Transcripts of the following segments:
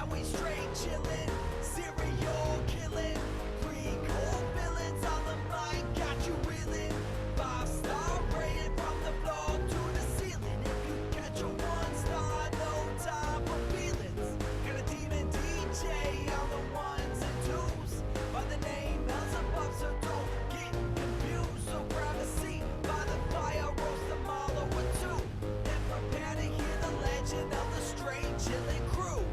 now we straight chillin', serial killing, pre-cold villains on the mic, got you reeling. 5-star rated from the floor to the ceiling. If you catch a 1-star, no time for feelings. Got a demon DJ on the ones and twos by the name Beelzebub, so don't get confused. So grab a seat by the fire, roast them all over two, and prepare to hear the legend of the straight chillin' crew.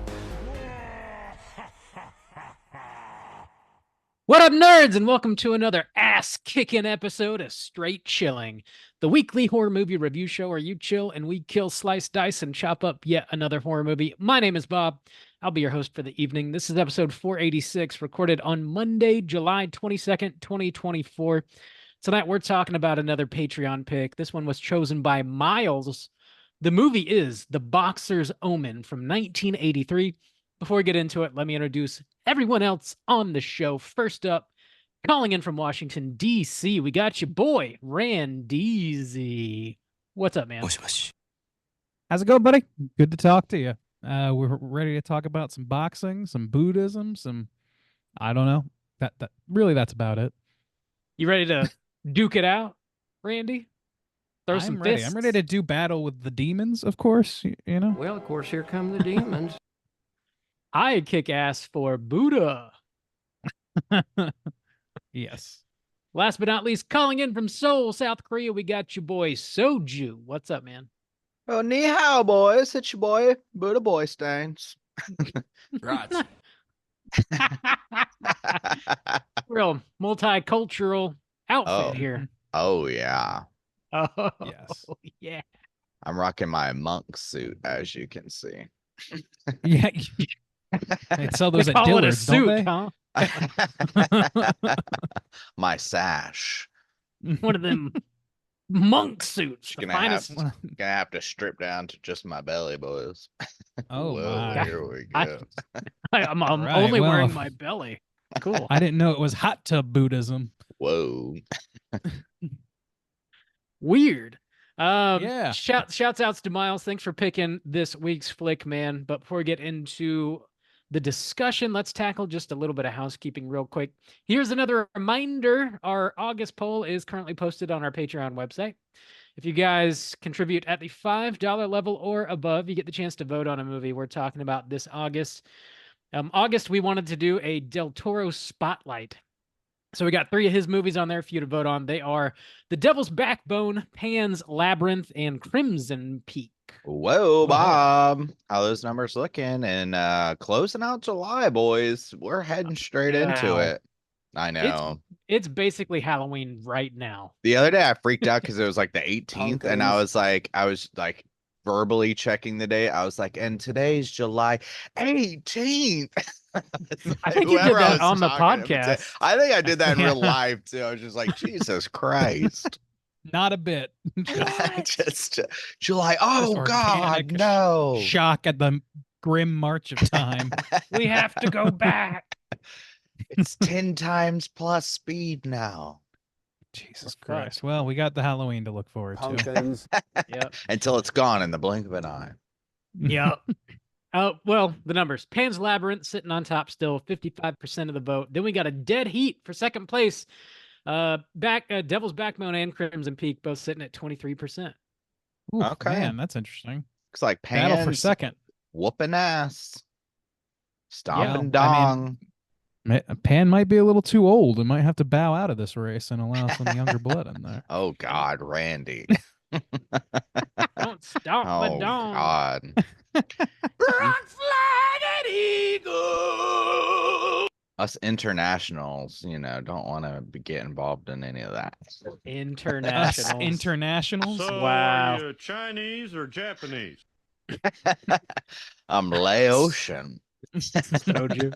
What up, nerds, and welcome to another ass-kicking episode of Straight Chilling, the weekly horror movie review show where you chill and we kill, slice, dice, and chop up yet another horror movie. My name is Bob. I'll be your host for the evening. This is episode 486, recorded on Monday, July 22nd, 2024. Tonight, we're talking about another Patreon pick. This one was chosen by Miles. The movie is The Boxer's Omen from 1983. Before we get into it, let me introduce everyone else on the show. First up, calling in from Washington, D.C., we got your boy, Randeezy. What's up, man? How's it going, buddy? Good to talk to you. We're ready to talk about some boxing, some Buddhism, some, I don't know. That's about it. You ready to duke it out, Randy? Throw some ready. fists? I'm ready to do battle with the demons, of course, you know. Well, of course, here come the demons. I kick ass for Buddha. Yes. Last but not least, calling in from Seoul, South Korea, we got your boy, Soju. What's up, man? Oh, ni hao, boys. It's your boy, Buddha Boy Stains. Right. Real multicultural outfit here. Oh, yeah. Oh, Yes. yeah. I'm rocking my monk suit, as you can see. Yeah. They sell those They at call it a Dillard's, don't suit, they? huh? My sash. One of them monk suits. Just The gonna finest. have to strip down to just my belly, boys. Oh, Whoa, my. here we I- go. I'm Right, only well, wearing my belly. Cool. I didn't know it was hot tub Buddhism. Whoa. Weird. Yeah. Shouts outs to Miles. Thanks for picking this week's flick, man. But before we get into the discussion, let's tackle just a little bit of housekeeping real quick. Here's another reminder. Our August poll is currently posted on our Patreon website. If you guys contribute at the $5 level or above, you get the chance to vote on a movie we're talking about this August. August, we wanted to do a Del Toro spotlight. So we got 3 of his movies on there for you to vote on. They are The Devil's Backbone, Pan's Labyrinth, and Crimson Peak. Whoa, Bob. How those numbers looking? And closing out July, boys. We're heading straight into Wow. it. I know. It's basically Halloween right now. The other day I freaked out because it was like the 18th, and I was like verbally checking the date. I was like, and today's July 18th. I think you did Whoever I that was on the talking to- podcast. I think I did that in real life too. I was just like, Jesus Christ. Not a bit. just July. Oh God, organic no. Shock at the grim march of time. We have to go back. It's 10 times plus speed now. Jesus Fuck. Christ. Well, we got the Halloween to look forward to. Pumpkins. Yep. Until it's gone in the blink of an eye. Yep. Well, the numbers. Pan's Labyrinth sitting on top still, 55% of the vote. Then we got a dead heat for second place. Devil's Backbone and Crimson Peak both sitting at 23%. Ooh, Okay. Man, that's interesting. Looks like Battle for Pan's second. whooping ass. Stomping Yeah, I dong. Pan might be a little too old and might have to bow out of this race and allow some younger blood in there. Oh God, Randy. Don't stop Oh the dawn. God. Rock flag and eagle. Us internationals, don't want to get involved in any of that. Us International. internationals. So, Wow. are you Chinese or Japanese? I'm Laotian. Soju.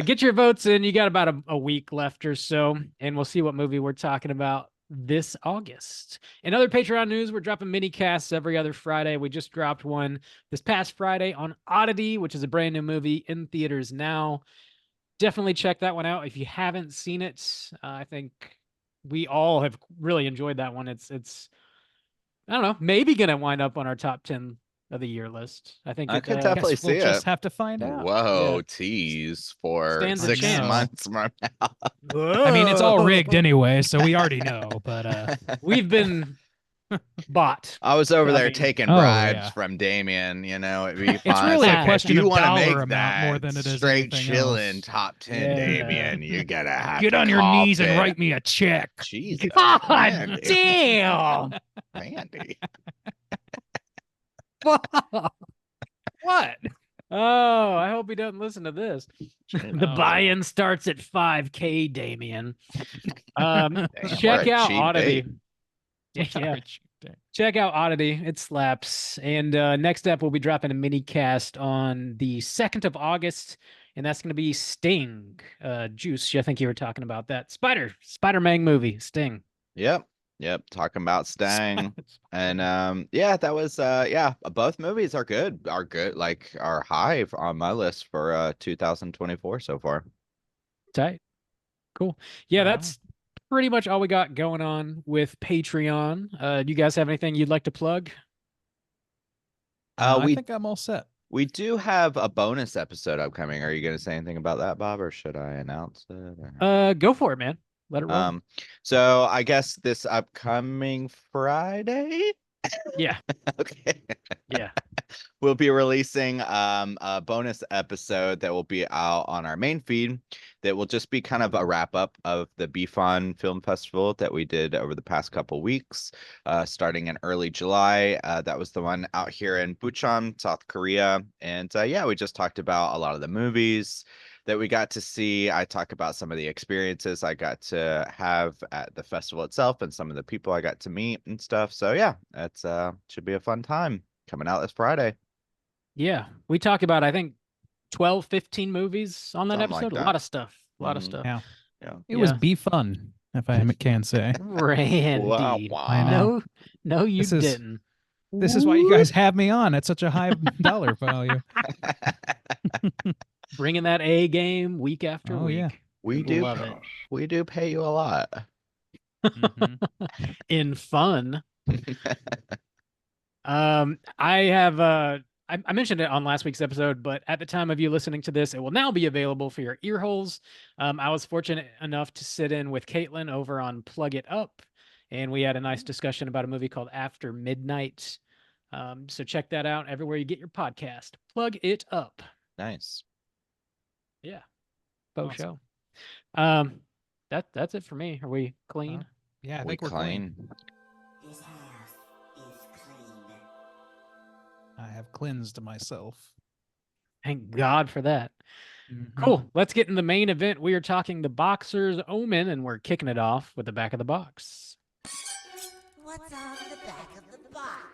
Get your votes in. You got about a week left or so, and we'll see what movie we're talking about this August. In other Patreon news, we're dropping mini casts every other Friday. We just dropped one this past Friday on Oddity, which is a brand new movie in theaters now. Definitely check that one out if you haven't seen it. I think we all have really enjoyed that one. It's I don't know, maybe gonna wind up on our top 10 of the year list. I think I it, could Guess definitely we'll see just it. have to find out. Whoa, Yeah. tease for Stands a 6 chance. months from now. I mean, it's all rigged Whoa. anyway, so we already know. But We've been bought. I was over I there mean- taking Oh, bribes yeah. from Damien, it'd be it's fun. really a like, question if you of want to dollar make amount more that than it is straight anything chilling else. top 10, Yeah. Damien, you're gonna have Get to on your call knees and it. write me a check. Jesus, God Randy. damn. Randy. What? Oh, I hope he doesn't listen to this. The Oh, buy-in starts at 5K, Damien. Damn, Check we're a out cheap Oddity. date. wow. Yeah, check out Oddity. It slaps. And next up, we'll be dropping a mini cast on the 2nd of August, and that's going to be Sting. Juice, I think you were talking about that. Spider-Man movie, Sting. Yep, talking about Stang. And yeah, that was both movies are good, like are high on my list for 2024 so far. Tight. Cool. Yeah, Right on. that's pretty much all we got going on with Patreon. Do you guys have anything you'd like to plug? I we think I'm all set. we do have a bonus episode upcoming. Are you going to say anything about that, Bob, or should I announce it? or- Go for it, man. Let it roll. So I guess this upcoming Friday. Yeah. Okay. Yeah. We'll be releasing a bonus episode that will be out on our main feed that will just be kind of a wrap up of the BFON Film Festival that we did over the past couple weeks, starting in early July. That was the one out here in Bucheon, South Korea. And yeah, we just talked about a lot of the movies that we got to see. I talk about some of the experiences I got to have at the festival itself and some of the people I got to meet and stuff. So yeah, that's should be a fun time coming out this Friday. Yeah. We talk about, I think, 12, 15 movies on that Something like episode. A that. lot of stuff. A lot of Mhm. stuff. Yeah. Yeah. It was Yeah. be fun, if I can say. Randy. Wow, I know. No, you This is- didn't. This is why you guys have me on at such a high dollar value. Bringing that A game week after Oh, week. yeah. we do Love it. we do pay you a lot. Mhm. In fun. I have I mentioned it on last week's episode, but at the time of you listening to this, it will now be available for your ear holes. I was fortunate enough to sit in with Caitlin over on Plug It Up, and we had a nice discussion about a movie called After Midnight. So check that out everywhere you get your podcast. Plug It Up. Nice. Yeah. Faux Awesome. show. That's it for me. Are we clean? Yeah, I We think we're clean. This house is clean. I have cleansed myself. Thank God for that. Mhm. Cool. Let's get in the main event. We are talking the boxers Omen, and we're kicking it off with the back of the box. What's on the back of the box?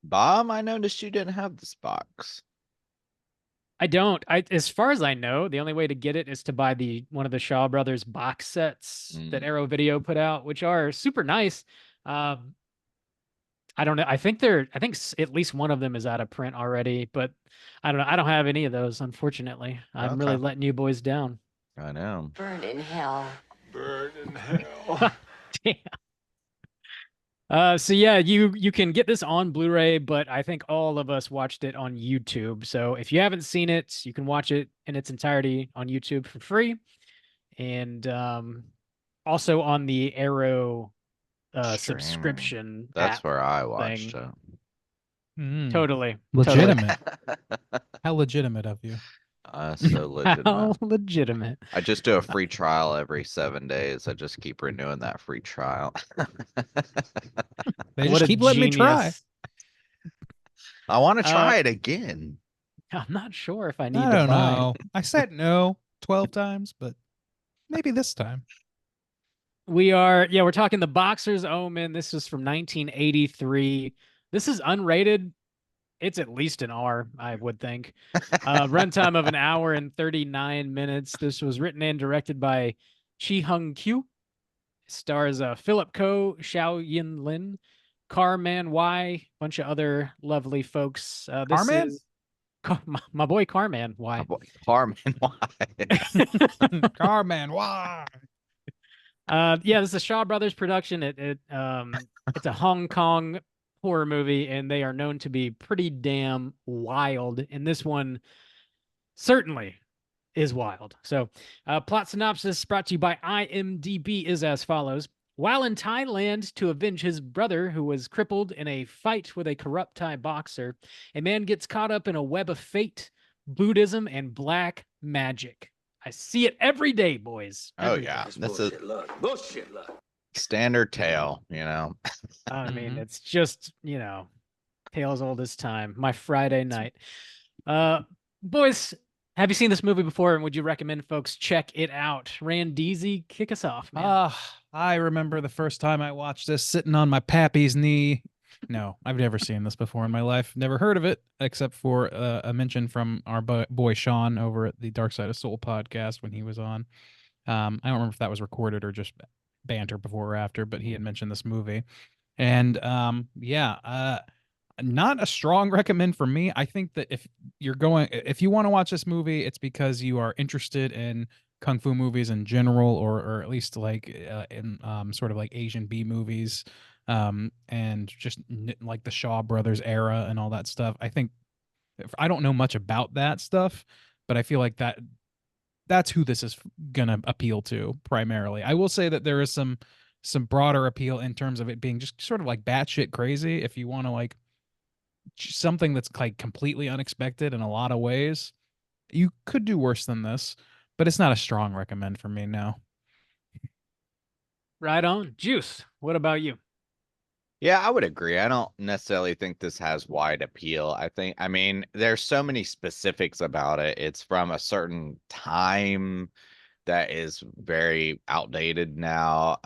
Bob, I noticed you didn't have this box. I don't. As far as I know, the only way to get it is to buy one of the Shaw Brothers box sets that Mm. Arrow Video put out, which are super nice. I don't know. I think at least one of them is out of print already, but I don't know. I don't have any of those, unfortunately. I'm really Okay. letting you boys down. I know. Burn in hell. Burn in hell. Damn. So yeah, you can get this on Blu-ray, but I think all of us watched it on YouTube. So if you haven't seen it, you can watch it in its entirety on YouTube for free, and also on the Arrow Streaming. subscription That's app. where I watched thing. Mm. Totally Legitimate. it. How legitimate of you. So legitimate. How legitimate. I just do a free trial every 7 days. I just keep renewing that free trial. They What just a keep letting me try. genius. I want to try it again. I'm not sure if I need I to don't buy. know. I said no 12 times, but maybe this time. We're talking the Boxer's Omen. This is from 1983. This is unrated. It's at least an R, I would think. Runtime of an hour and 39 minutes. This was written and directed by Chi Hung Kyu. Stars Philip Ko, Xiao Yin Lin, Carman Y, bunch of other lovely folks. This Carman? is my boy Carman Y. My boy, Carmen, why? Carman, why? Yeah, this is a Shaw Brothers production. It's a Hong Kong horror movie, and they are known to be pretty damn wild. And this one certainly is wild. So, plot synopsis brought to you by IMDb is as follows. While in Thailand to avenge his brother who was crippled in a fight with a corrupt Thai boxer, a man gets caught up in a web of fate, Buddhism, and black magic. I see it every day, boys. Oh Every yeah, day. this is standard tale. I mean, Mhm. it's just, tales old as time. My Friday night. Boys, have you seen this movie before, and would you recommend folks check it out? Randeezy, kick us off, man. I remember the first time I watched this sitting on my pappy's knee. No, I've never seen this before in my life. Never heard of it, except for a mention from our boy Sean over at the Dark Side of Soul podcast when he was on. I don't remember if that was recorded or just banter before or after, but he had mentioned this movie. And not a strong recommend for me. I think that if you want to watch this movie, it's because you are interested in kung fu movies in general, or at least like in sort of like Asian B movies, and just like the Shaw Brothers era and all that stuff. I think I don't know much about that stuff, but I feel like that's who this is gonna appeal to primarily. I will say that there is some broader appeal in terms of it being just sort of like batshit crazy. If you want to like something that's like completely unexpected in a lot of ways, you could do worse than this, but it's not a strong recommend for me now. Right on. Juice, what about you? Yeah, I would agree. I don't necessarily think this has wide appeal. I mean, there's so many specifics about it. It's from a certain time that is very outdated now.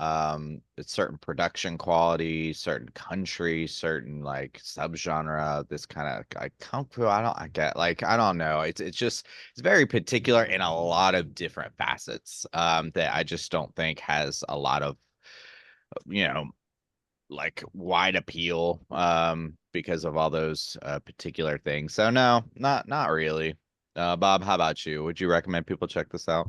It's certain production quality, certain country, certain like subgenre. This kind of like kung fu. I don't know. It's very particular in a lot of different facets. That I just don't think has a lot of you know like wide appeal because of all those particular things. So no, not really. Bob, how about you? Would you recommend people check this out?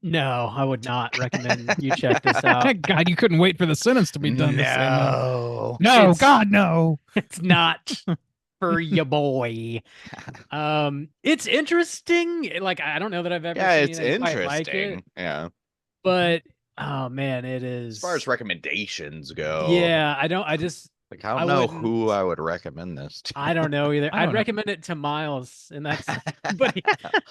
No, I would not recommend you check this out. God, you couldn't wait for the sentence to be done to say no. No, It's- God, no. It's not for your boy. It's interesting. Like, I don't know that I've ever Yeah, seen it's anything quite like it, interesting. Yeah. but oh man, it is. As far as recommendations go, Yeah, I don't I I don't know wouldn't- who I would recommend this to. I don't know either. I don't I'd know. recommend it to Miles, and that's but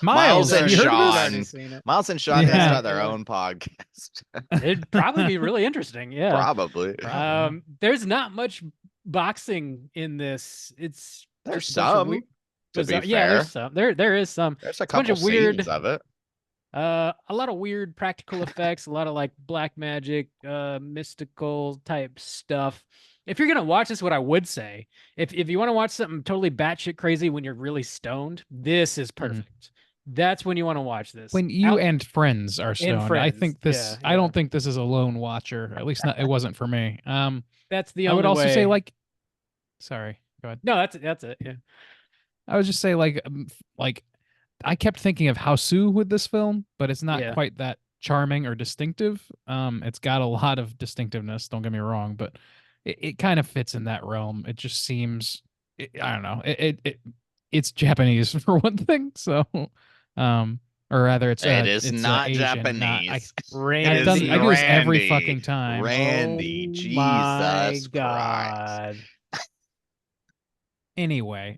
Miles, and have you heard of this? Sean. already seen it. Miles and Sean need to Yeah. start their Yeah. own podcast. It'd probably be really interesting. Yeah. Probably. There's not much boxing in this. It's There's just a bunch of some. To be yeah, fair, there's some. There is some. there's a a bunch couple of weird- scenes of it. A lot of weird practical effects, a lot of like black magic, mystical type stuff. If you're gonna watch this, what I would say, if you want to watch something totally batshit crazy when you're really stoned, this is perfect. That's when you want to watch this. When you Out- and friends are stoned, I friends, think this. yeah, I yeah. don't think this is a lone watcher. At least not. It wasn't for me. That's the I only would also say way- like. Sorry. Go ahead. no, that's it. Yeah. I would just say like I kept thinking of Hausu with this film, but it's not Yeah. quite that charming or distinctive. It's got a lot of distinctiveness. Don't get me wrong, but it kind of fits in that realm. It just seems I don't know. It's Japanese for one thing, so or rather it's It is it's, not Asian, Japanese. I do this every fucking time. Randy, Oh Jesus my Christ. God. Anyway,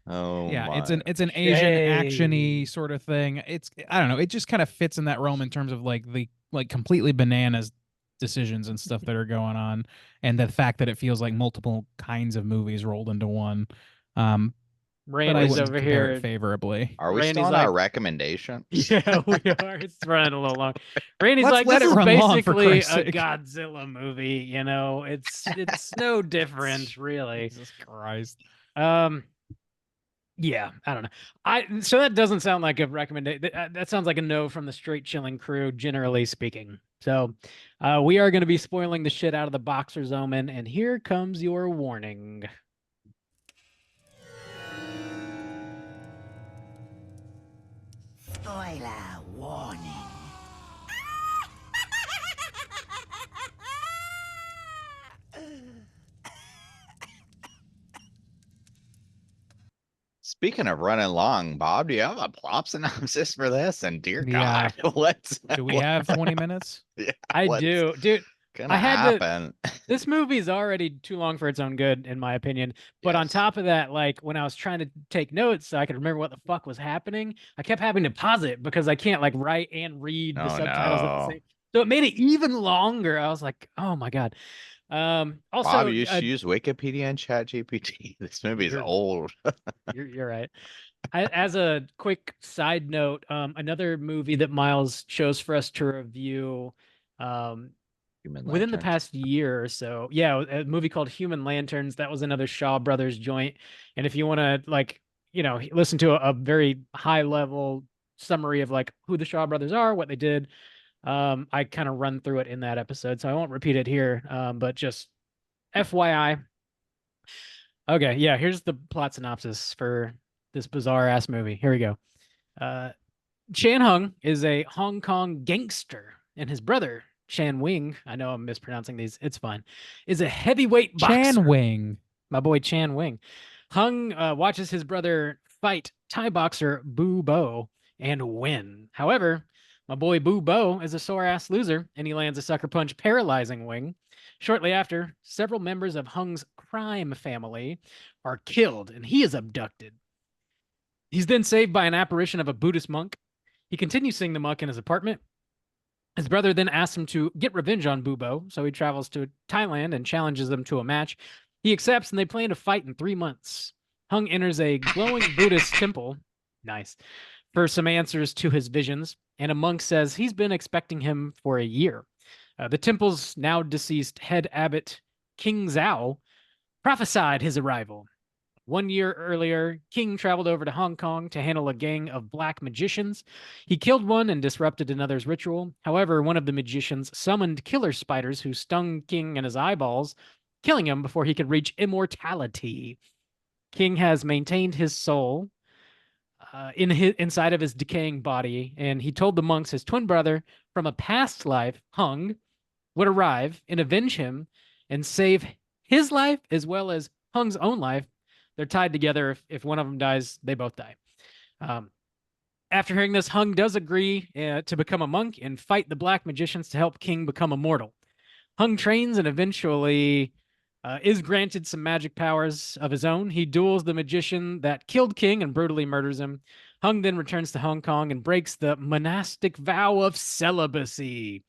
Oh yeah, my. it's an Asian Shame. actiony sort of thing. It's I don't know. It just kind of fits in that realm in terms of like the completely bananas decisions and stuff that are going on, and the fact that it feels like multiple kinds of movies rolled into one. But I Randy's wouldn't over compare here. it favorably. Are we Randy's still on our like- recommendation? Yeah, we are. It's running a little long. Randy's Let's like, let this it is run long, for basically a Christ's sake." Godzilla movie. You know, it's no different, really. Jesus Christ. Yeah, I don't know. So that doesn't sound like a recommendation. That sounds like a no from the Straight Chilling crew, generally speaking. So, we are going to be spoiling the shit out of the Boxer's Omen, and here comes your warning. Spoiler warning. Speaking of running long, Bob, do you have a plot synopsis for this? And dear Yeah. God, what's Do we have 20 minutes? yeah, I what's do, dude. gonna I had to. happen? This movie is already too long for its own good, in my opinion. But on Yes. top of that, like when I was trying to take notes so I could remember what the fuck was happening, I kept having to pause it because I can't like write and read the Oh subtitles at the no. same. So it made it even longer. I was like, oh my God. Bob, Also, you should use Wikipedia and ChatGPT. This movie's you're old. you're right. As a quick side note, another movie that Miles chose for us to review, um, Human within the Lanterns. past year or so, yeah, a movie called Human Lanterns. That was another Shaw Brothers joint. And if you want to like, listen to a very high level summary of like who the Shaw Brothers are, what they did, I kind of run through it in that episode, so I won't repeat it here. But just FYI. Okay, yeah, here's the plot synopsis for this bizarre ass movie. Here we go. Uh, Chan Hung is a Hong Kong gangster, and his brother, Chan Wing, I know I'm mispronouncing these, it's fine, is a heavyweight boxer. Chan Wing. My boy Chan Wing. Hung watches his brother fight Thai boxer Bu Bo and win. However, my boy Bu Bo is a sore ass loser, and he lands a sucker punch paralyzing Wing. Shortly after, several members of Hung's crime family are killed, and he is abducted. He's then saved by an apparition of a Buddhist monk. He continues seeing the monk in his apartment. His brother then asks him to get revenge on Bubo, so he travels to Thailand and challenges them to a match. He accepts, and they plan to fight in 3 months. Hung enters a glowing Buddhist temple, nice, for some answers to his visions, and a monk says he's been expecting him for a year. The temple's now deceased head abbot, King Zhao, prophesied his arrival. 1 year earlier, King traveled over to Hong Kong to handle a gang of black magicians. He killed one and disrupted another's ritual. However, one of the magicians summoned killer spiders who stung King in his eyeballs, killing him before he could reach immortality. King has maintained his soul inside of his decaying body, and he told the monks his twin brother from a past life, Hung, would arrive and avenge him and save his life as well as Hung's own life. They're tied together. If one of them dies, they both die. After hearing this, Hung does agree to become a monk and fight the black magicians to help King become immortal. Hung trains and eventually is granted some magic powers of his own. He duels the magician that killed King and brutally murders him. Hung then returns to Hong Kong and breaks the monastic vow of celibacy.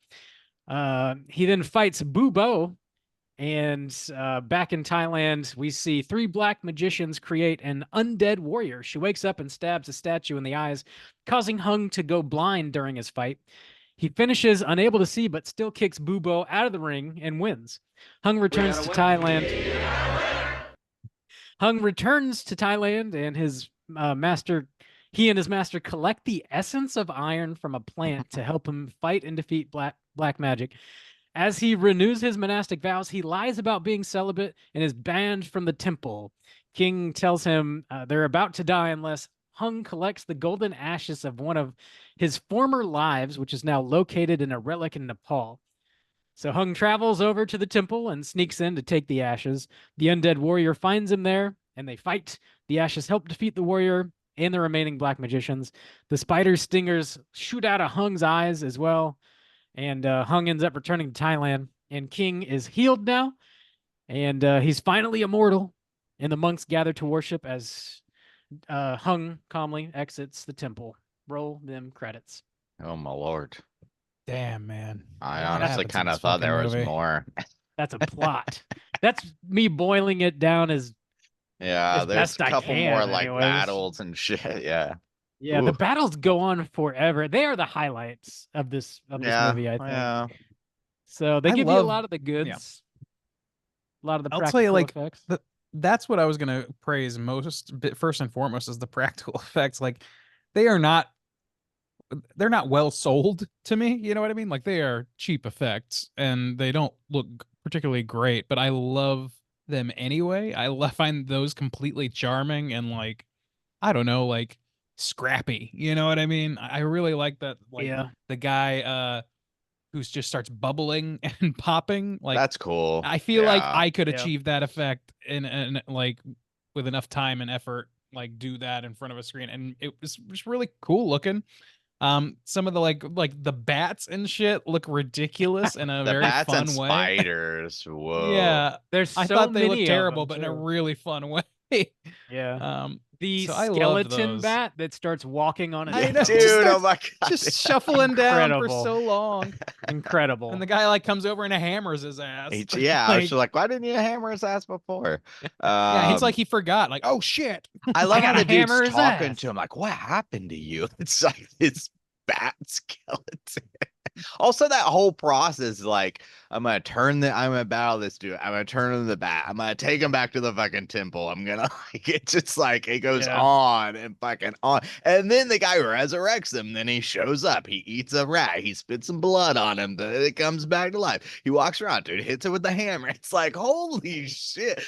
He then fights Bu Bo, and back in Thailand, we see 3 black magicians create an undead warrior. She wakes up and stabs a statue in the eyes, causing Hung to go blind during his fight. He finishes unable to see, but still kicks Bubo out of the ring and wins. Hung returns to Thailand. Hung returns to Thailand, and his he and his master collect the essence of iron from a plant to help him fight and defeat black magic. As he renews his monastic vows, he lies about being celibate and is banned from the temple. King tells him they're about to die unless Hung collects the golden ashes of one of his former lives, which is now located in a relic in Nepal. So Hung travels over to the temple and sneaks in to take the ashes. The undead warrior finds him there, and they fight. The ashes help defeat the warrior and the remaining black magicians. The spider stingers shoot out of Hung's eyes as well. And Hung ends up returning to Thailand, and King is healed now, and he's finally immortal. And the monks gather to worship as Hung calmly exits the temple. Roll them credits. Oh my lord. Damn, man. I What honestly happens in kind of this thought there fucking was movie? more. That's a plot. That's me boiling it down as Yeah, As there's best a I couple more can, like anyways. battles and shit. Yeah. yeah. The Ooh. battles go on forever. They are the highlights of this Yeah. movie, I think. Yeah. So they I give you a love- lot of the goods, a lot of the I'll practical tell you, like, effects. that's what I was gonna praise most, first and foremost, is the practical effects. Like, they're not well sold to me. You know what I mean? Like, they are cheap effects and they don't look particularly great, but I love them anyway. find those completely charming and, like, I don't know, like, scrappy. You know what I mean? I really like that. Like, Yeah. the guy who just starts bubbling and popping. Like, That's cool. I feel like Yeah. I could Yeah. achieve that effect in like with enough time and effort like do that in front of a screen, and it was just really cool looking. Some of the like the bats and shit look ridiculous in a The very bats fun and way. spiders. Whoa. Yeah, There's I so thought they many looked of terrible, them, but in a too. really fun way. Yeah. The So I loved skeleton those. bat that starts walking on its I own. know, Dude, just oh starts my god. just shuffling down for Incredible. so long, Incredible. and the guy like comes over and hammers his ass. Yeah, I was Like, just like, why didn't you hammer his ass before? yeah, he's like he forgot. Like, oh shit. I love how gotta the dude's hammer his talking ass. to him, like, what happened to you? It's like this bat skeleton. Also, that whole process, like, I'm gonna battle this dude. I'm gonna turn him the bat. I'm gonna take him back to the fucking temple. I'm gonna like it's just like it goes Yeah. on and fucking on. And then the guy resurrects him. Then he shows up. He eats a rat. He spits some blood on him. Then it comes back to life. He walks around, dude, hits it with the hammer. It's like, holy shit.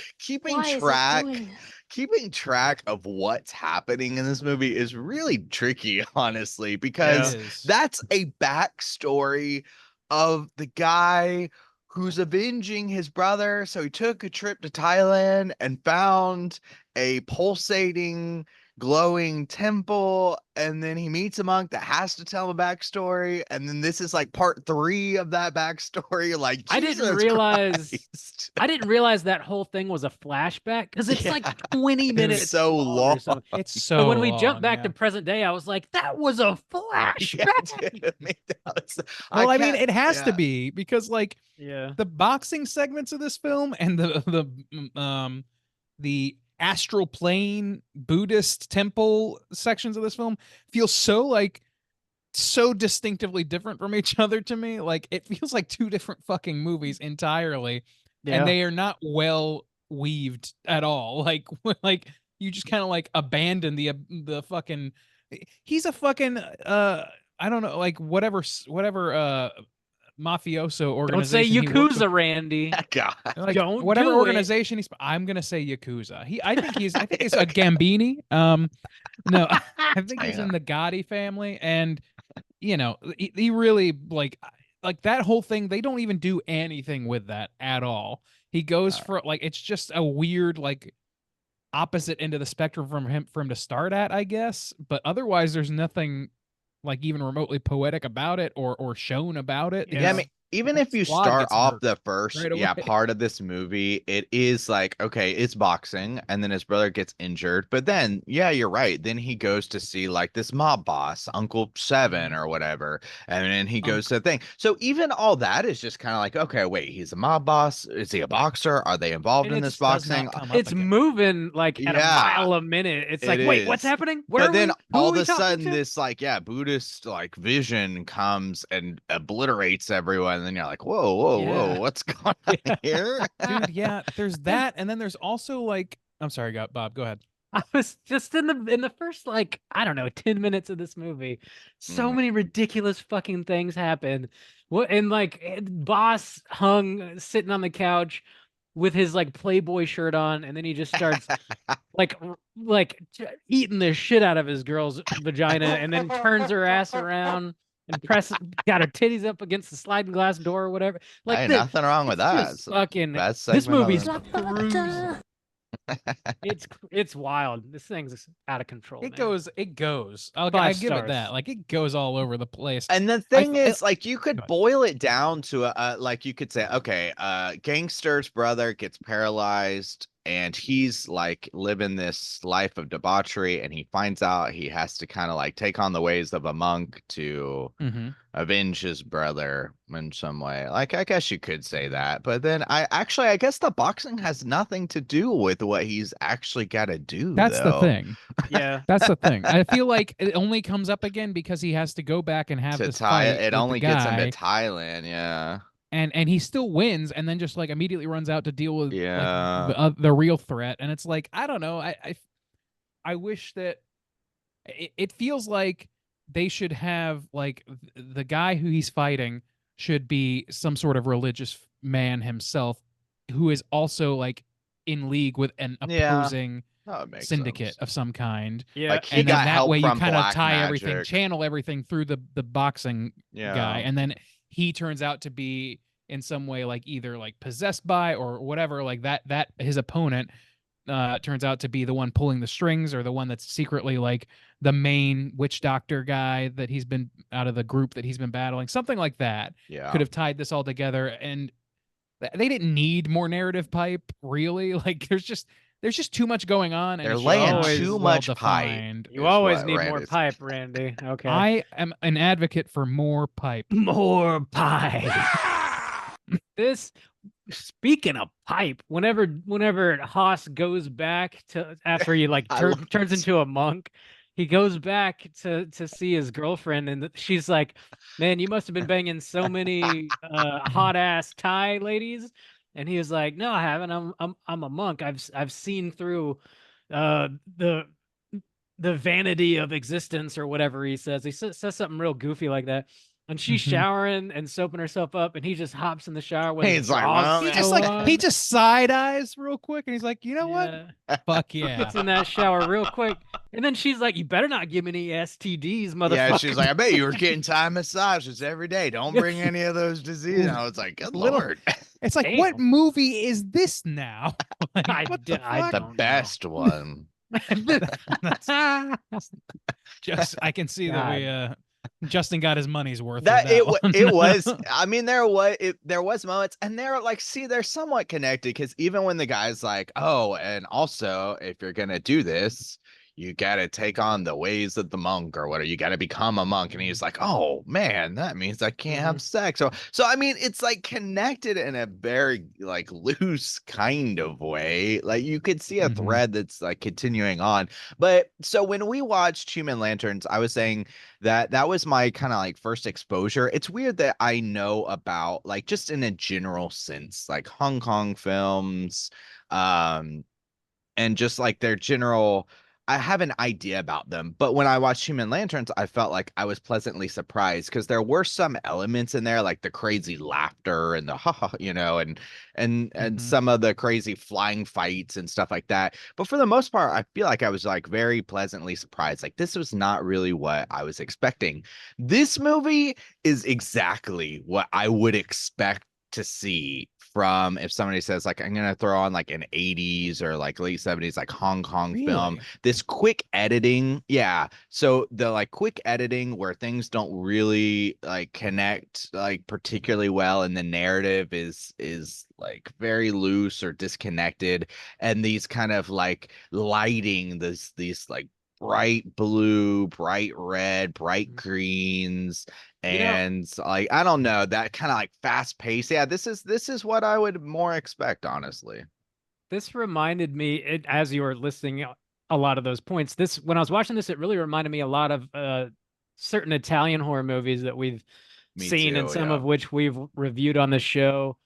Keeping track of what's happening in this movie is really tricky, honestly, because It is. that's a backstory of the guy who's avenging his brother. So he took a trip to Thailand and found a pulsating, glowing temple, and then he meets a monk that has to tell him a backstory, and then this is like part 3 of that backstory. Like, I Jesus didn't realize Christ. I didn't realize that whole thing was a flashback because it's like 20 minutes so long. or something. It's So so when we long, jump back yeah. to present day, I was like, that was a Yeah, flashback. dude, I mean, that was- Well, I mean, can't- it has to yeah. be because like Yeah. the boxing segments of this film and the astral plane Buddhist temple sections of this film feel so distinctively different from each other to me. Like it feels like 2 different fucking movies entirely, Yeah. and they are not well weaved at all. Like like you just kind of like abandon the fucking. He's a fucking I don't know, like whatever mafioso Don't say organization he works with. Yakuza, Randy. God. Like Don't whatever do it. organization I'm gonna say Yakuza. I think he's a Gambini. No, I think he's in the Gotti family, and you know he really like that whole thing. They don't even do anything with that at all. He goes for like it's just a weird like opposite end of the spectrum for him to start at, I guess. But otherwise, there's nothing like even remotely poetic about it or shown about it. Yeah, I mean, even if you Squad start gets off murked the first right away. part of this movie, it is like, okay, it's boxing, and then his brother gets injured, but then yeah, you're right, then he goes to see like this mob boss, Uncle Seven or whatever, and then he goes to the thing. So even all that is just kind of like, okay, wait, he's a mob boss, is he a boxer, are they involved And in it this just does not boxing? come up It's again. moving like at a Yeah, mile a minute. It's like, it wait, what's is. happening? What But are then we? Who all are of we a talking sudden to? this like Buddhist like vision comes and obliterates everyone, and then you're like, whoa, Yeah. what's going on here? Dude, yeah, there's that, and then there's also like I'm sorry, Bob, go ahead. I was just in the first like I don't know 10 minutes of this movie. So Mhm. many ridiculous fucking things happen. What and like Boss hung sitting on the couch with his like Playboy shirt on, and then he just starts eating the shit out of his girl's vagina, and then turns her ass around and got her titties up against the sliding glass door or whatever. Like Hey, this, nothing wrong with it's that. just It's the fucking. best This segment of movie's the- cruising. It's wild. This thing's out of control. It man. goes. I 5 give it stars. that. Like it goes all over the place. And the thing th- is, like, you Go could ahead. boil it down to like you could say, okay, gangster's brother gets paralyzed and he's like living this life of debauchery, and he finds out he has to kind of like take on the ways of a monk to Mhm. avenge his brother in some way. Like, I guess you could say that, but then I guess the boxing has nothing to do with what he's actually got to do. That's the though, thing. Yeah. That's the thing. I feel like it only comes up again because he has to go back and have to this tie fight it with the only gets him guy, to Thailand. Yeah. and he still wins, and then just like immediately runs out to deal with Yeah. like the real threat. And it's like I don't know. I wish that it feels like they should have like the guy who he's fighting should be some sort of religious man himself, who is also like in league with an Yeah. opposing That would make syndicate sense. of some kind. Yeah. Like, he And then got that help way you from kind of black tie everything, magic. channel everything through the boxing Yeah. guy, and then he turns out to be in some way like either like possessed by or whatever, like that his opponent turns out to be the one pulling the strings, or the one that's secretly like the main witch doctor guy that he's been out of the group that he's been battling. Something like that Yeah. could have tied this all together, and they didn't need more narrative pipe, really. Like there's just too much going on, and They're it's laying not always too well much pipe. defined. You is always what need more Randy's- pipe, Randy. Okay. I am an advocate for more pipe. More pipe. This, speaking of pipe, whenever Haas goes back to after he like I love turns this. into a monk, he goes back to see his girlfriend, and she's like, "Man, you must have been banging so many hot ass Thai ladies." And he was like, "No, I haven't. I'm a monk. I've seen through uh the the vanity of existence," or whatever he says. He says something real goofy like that. And she's Mhm. showering and soaping herself up, and he just hops in the shower with his He's like, bras "Well, He still just on. he just side eyes real quick, and he's like, you know what? Yeah. Fuck yeah. Gets in that shower real quick. And then she's like, "You better not give me any STDs, motherfucker." Yeah, she's like, I bet you were getting Thai massages every day. Don't bring any of those diseases. And I was like, good Little- Lord. It's like, what Damn. movie is this now? Like, I what d- the I fuck? The don't know. best one. That's just I can see that we Justin got his money's worth. That with that one. it was. I mean, there was moments, and they're like, see, they're somewhat connected, because even when the guy's like, oh, and also if you're gonna do this, you gotta take on the ways of the monk, or whatever. You gotta become a monk. And he's like, oh man, that means I can't have sex. So I mean, it's like connected in a very like loose kind of way. Like you could see a Mhm. thread that's like continuing on. But so when we watched Human Lanterns, I was saying that was my kind of like first exposure. It's weird that I know about, like, just in a general sense, like Hong Kong films, um and just like their general, I have an idea about them. But when I watched Human Lanterns, I felt like I was pleasantly surprised, because there were some elements in there, like the crazy laughter and the ha ha, and Mhm. some of the crazy flying fights and stuff like that. But for the most part, I feel like I was like very pleasantly surprised. Like this was not really what I was expecting. This movie is exactly what I would expect to see from, if somebody says like, I'm gonna throw on like an 80s or like late 70s like Hong Kong film. Really? This quick editing, yeah, so the like quick editing where things don't really like connect like particularly well, and the narrative is like very loose or disconnected, and these kind of like lighting, these like bright blue, bright red, bright greens, You know, and like, I don't know, that kind of like fast pace. Yeah, this is what I would more expect, honestly. this reminded me, as you were listing a lot of those points. This, when I was watching this, it really reminded me a lot of certain Italian horror movies that we've Me seen, and too, some yeah. of which we've reviewed on the show.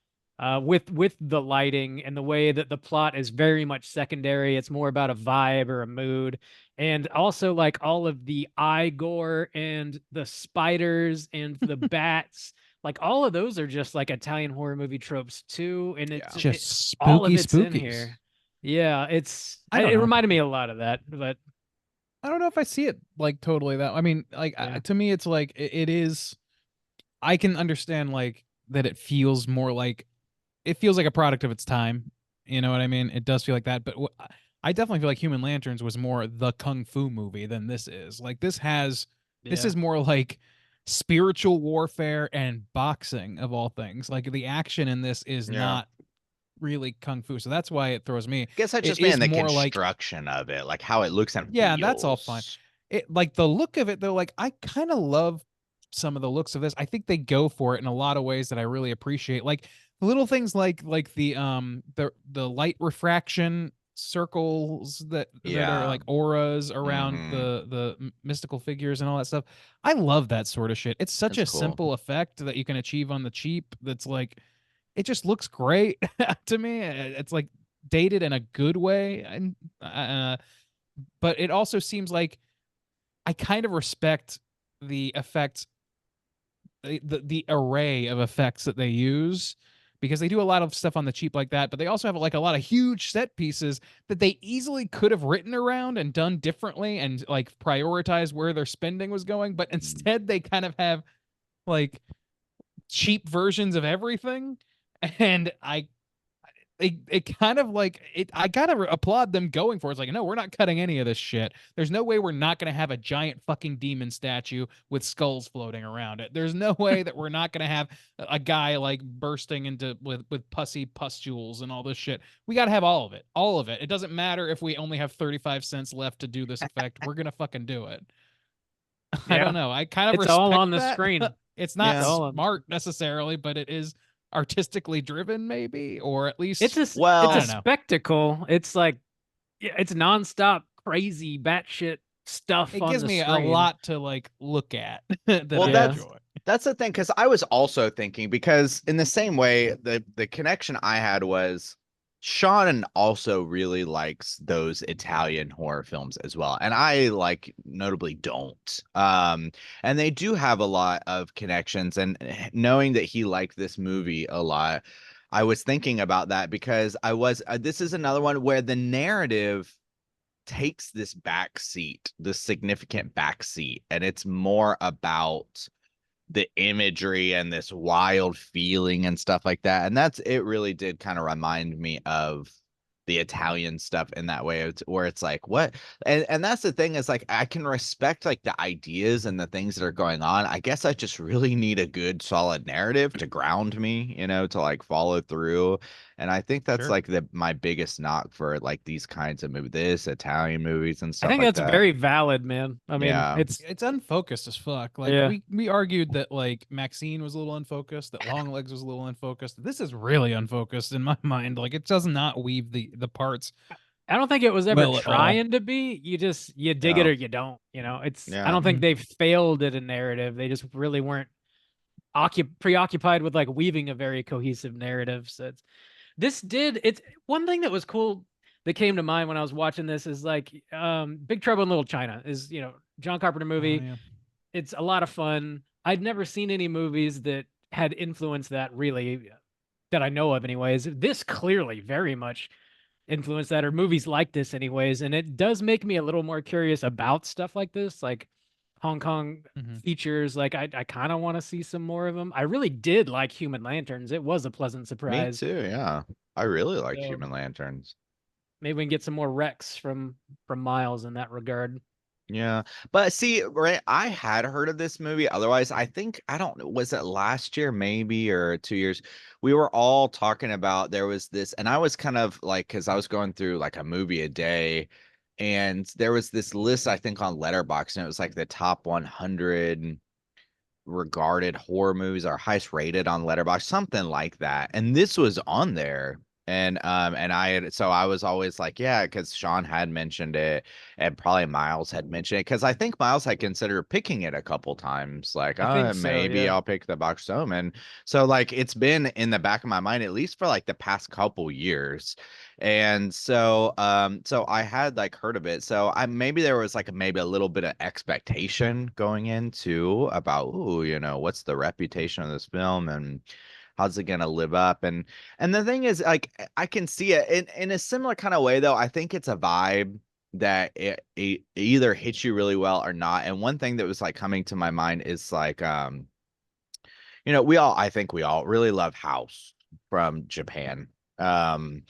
With the lighting and the way that the plot is very much secondary. It's more about a vibe or a mood, and also like all of the eye gore and the spiders and the bats. Like all of those are just like Italian horror movie tropes too, and it's Yeah. Just all of spooky it's in spookies. here. Yeah, I don't it know. reminded me a lot of that, but I don't know if I see it like totally that. I mean, like Yeah. to me, it's like it is. I can understand like that. It feels more like a product of its time. You know what I mean? It does feel like that. But I definitely feel like Human Lanterns was more the kung fu movie than this is. Like this yeah. is more like spiritual warfare and boxing of all things. Like the action in this is Yeah. not really kung fu, so that's why it throws me. I guess I It just is mean the more like construction of it, like how it looks and yeah, that's all fine. feels. It like the look of it though, like I kind of love some of the looks of this. I think they go for it in a lot of ways that I really appreciate. Like little things like the light refraction circles that are Yeah. like auras around Mhm. the mystical figures and all that stuff. I love that sort of shit. It's such That's a cool. simple effect that you can achieve on the cheap. That's like it just looks great to me. It's like dated in a good way, and but it also seems like I kind of respect the effects, the array of effects that they use, because they do a lot of stuff on the cheap like that, but they also have like a lot of huge set pieces that they easily could have written around and done differently and like prioritize where their spending was going, but instead they kind of have like cheap versions of everything, and it kind of like it. I gotta applaud them going for it. It's like, no, we're not cutting any of this shit. There's no way we're not gonna have a giant fucking demon statue with skulls floating around it. There's no way that we're not gonna have a guy like bursting into with pussy pustules and all this shit. We gotta have all of it. All of it. It doesn't matter if we only have 35 cents left to do this effect. We're gonna fucking do it. I Yeah. don't know. I kind of It's all respect on the that. screen. It's not Yeah. all on- smart necessarily, but it is artistically driven, maybe, or at least It's a Well, it's I a don't know. spectacle. It's like it's nonstop crazy batshit stuff It on gives the me a screen. lot to like look at that Well, I that's- enjoy. That's the thing, because I was also thinking, because in the same way, the connection I had was Sean also really likes those Italian horror films as well, and I like notably don't. And they do have a lot of connections, and knowing that he liked this movie a lot, I was thinking about that because this is another one where the narrative takes this back seat, this significant back seat, and it's more about the imagery and this wild feeling and stuff like that. And it really did kind of remind me of the Italian stuff in that way, where it's like, what? And that's the thing, is like, I can respect like the ideas and the things that are going on. I guess I just really need a good solid narrative to ground me, to like follow through. And I think that's Sure. like my biggest knock for like these kinds of movies, Italian movies and I stuff think like that's that. very valid, man. I mean, Yeah. It's unfocused as fuck. Like Yeah. we argued that like Maxine was a little unfocused, that Longlegs was a little unfocused. This is really unfocused in my mind. Like it does not weave the parts. I don't think it was ever Well, at all. trying to be. You dig it Yeah. or you don't. It's I Yeah. don't think Mhm. they failed at a narrative. They just really weren't preoccupied with like weaving a very cohesive narrative. So it's one thing that was cool that came to mind when I was watching this is like Big Trouble in Little China is, John Carpenter movie. Oh, yeah. It's a lot of fun. I'd never seen any movies that had influenced that really that I know of anyways. This clearly very much influenced that, or movies like this anyways, and it does make me a little more curious about stuff like this, like Hong Kong Mhm. features. Like I kind of want to see some more of them. I really did like Human Lanterns. It was a pleasant Me surprise. too. Yeah. I really like So- Human Lanterns. Maybe we can get some more Rex from Miles in that regard. Yeah. But see, right, I had heard of this movie. Otherwise, I think, I don't know, was it last year maybe, or 2 years? We were all talking about, there was this, and I was kind of like, because I was going through like a movie a day, and there was this list, I think, on Letterboxd, and it was like the top 100 regarded horror movies, or highest rated on Letterboxd, something like that. And this was on there. And I was always like, yeah, because Sean had mentioned it, and probably Miles had mentioned it, because I think Miles had considered picking it a couple times, like, I think so, maybe yeah. I'll pick the Box Omen. So like it's been in the back of my mind at least for like the past couple years. And so I had like heard of it. So maybe there was like maybe a little bit of expectation going into about, what's the reputation of this film, and how's it gonna live up? And the thing is, like, I can see it in a similar kind of way, though. I think it's a vibe that it either hits you really well or not. And one thing that was like coming to my mind is like, I think we all really love House from Japan. Mhm.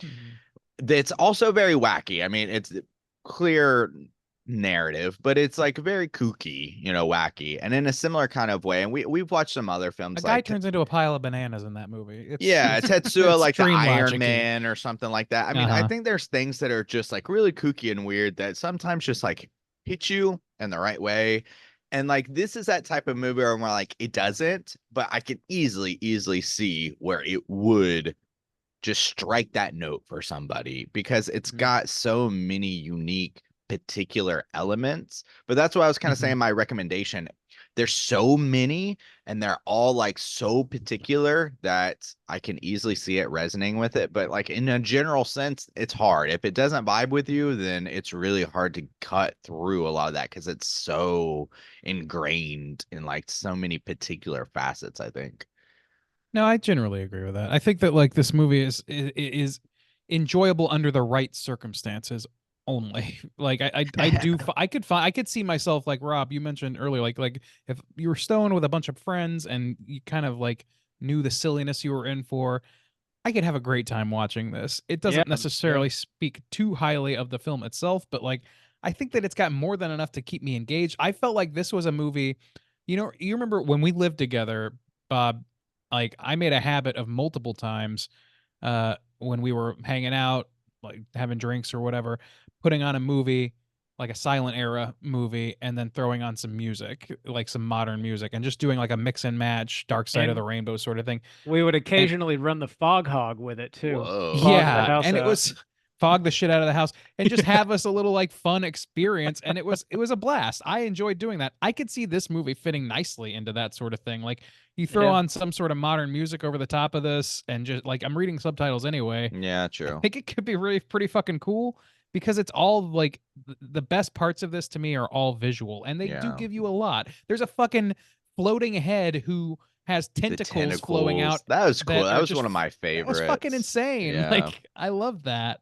It's also very wacky. I mean, it's clear narrative, but it's like very kooky, wacky, and in a similar kind of way. And we've watched some other A films guy like turns into a pile of bananas in that movie. It's, yeah, Tetsuo, it's like the dream Iron logic-y. Man or something like that. I mean, I Uh-huh. think there's things that are just like really kooky and weird that sometimes just like hit you in the right way. And like this is that type of movie where like it doesn't, but I can easily see where it would just strike that note for somebody, because it's Mhm. got so many unique particular elements. But that's what I was kind of Mhm. saying, my recommendation, there's so many, and they're all like so particular that I can easily see it resonating with it. But like in a general sense, it's hard. If it doesn't vibe with you, then it's really hard to cut through a lot of that, because it's so ingrained in like so many particular facets, I think. No, I generally agree with that. I think that like this movie is enjoyable under the right circumstances only. Like I could see myself, like Rob, you mentioned earlier, like if you were stoned with a bunch of friends and you kind of like knew the silliness you were in for, I could have a great time watching this. It Yeah, doesn't necessarily speak too highly of the film itself, but like I think that it's got more than enough to keep me engaged. I felt like this was a movie, you remember when we lived together, Bob, like I made a habit of multiple times when we were hanging out, like having drinks or whatever, putting on a movie, like a silent era movie, and then throwing on some music, like some modern music, and just doing like a mix and match, Dark Side of And the Rainbow sort of thing. we would And occasionally run the fog hog with it too. Whoa. Fog the yeah, house and it out. was fog the shit out of the house and just have us a little like fun experience, and it was a blast. I enjoyed doing that. I could see this movie fitting nicely into that sort of thing. Like you throw Yeah. on some sort of modern music over the top of this, and just like I'm reading subtitles anyway. Yeah, I true. think it could be really pretty fucking cool because it's all like the best parts of this to me are all visual, and they do Yeah. give you a lot. There's a fucking floating head who has The tentacles flowing out. That was cool. That are was just one of my that favorites. was fucking insane. Yeah. Like I love that.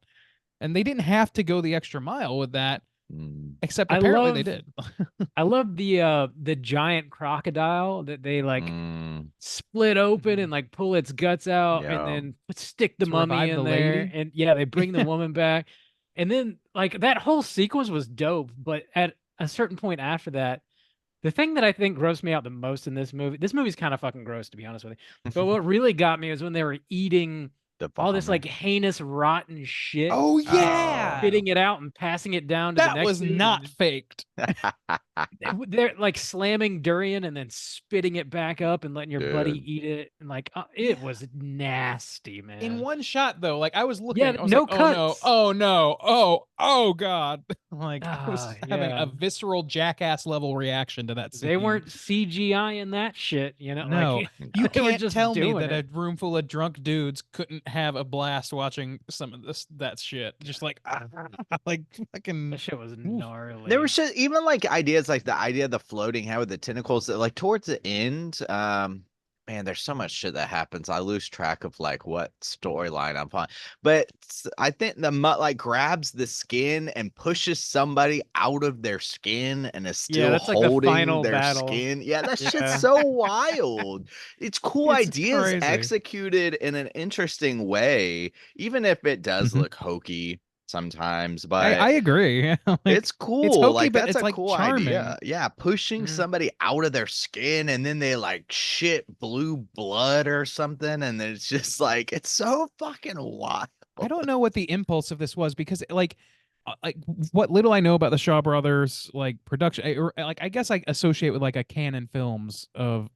And they didn't have to go the extra mile with that, Mm. except I apparently they love- did. I love the giant crocodile that they like Mm. split open and like pull its guts out Yeah. and then stick the To mummy revive in the there. lady? And yeah, they bring the Yeah. woman back. And then like that whole sequence was dope, but at a certain point after that, the thing that I think grossed me out the most in this movie's kind of fucking gross to be honest with you. But what really got me was when they were eating The all this vomit. like heinous rotten shit, Oh and yeah. spitting it out and passing it down to the That next was scene, not and faked. they're like slamming durian and then spitting it back up and letting your buddy Dude. eat it, and like it was nasty, man. In one shot though, like I was looking, Yeah, I was no like, oh no, cuts. oh no, oh god. Like I was having Yeah. a visceral jackass level reaction to that scene. They weren't CGI in that shit, you know. No, Like you they were can't just tell me doing that it. a room full of drunk dudes couldn't have a blast watching some of that shit. Just like, like fucking. That shit was gnarly. There was just even like ideas like the idea of the floating head with the tentacles that like towards the end, man, there's so much shit that happens. I lose track of like what storyline I'm on. But I think the mutt like grabs the skin and pushes somebody out of their skin and is Yeah, still that's like the holding final their battle. skin. Yeah, that Yeah. shit's so wild. It's cool It's ideas crazy. executed in an interesting way, even if it does Mhm. look hokey sometimes. But I agree. Like, it's cool. it's hokey, like but that's it's a like cool charming. idea. Yeah, pushing Mhm. somebody out of their skin and then they like shit blue blood or something, and then it's just like it's so fucking wild. I don't know what the impulse of this was because like what little I know about the Shaw Brothers like production or like I guess I associate with like a Canon Films of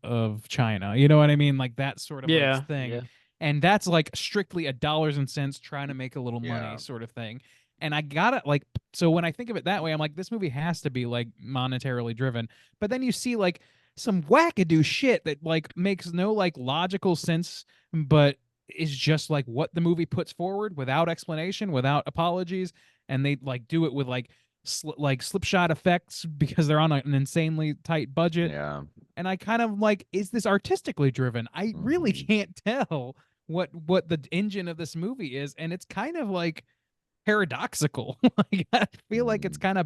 China. You know what I mean? Like that sort of Yeah, like thing. yeah. And that's like strictly a dollars and cents trying to make a little money Yeah. sort of thing. And I gotta like so when I think of it that way, I'm like, this movie has to be like monetarily driven. But then you see like some wackadoo shit that like makes no like logical sense, but is just like what the movie puts forward without explanation, without apologies, and they like do it with like slipshot effects because they're on an insanely tight budget. Yeah. And I kind of like, is this artistically driven? I really Mhm. can't tell what the engine of this movie is, and it's kind of like paradoxical. Like I feel like it kind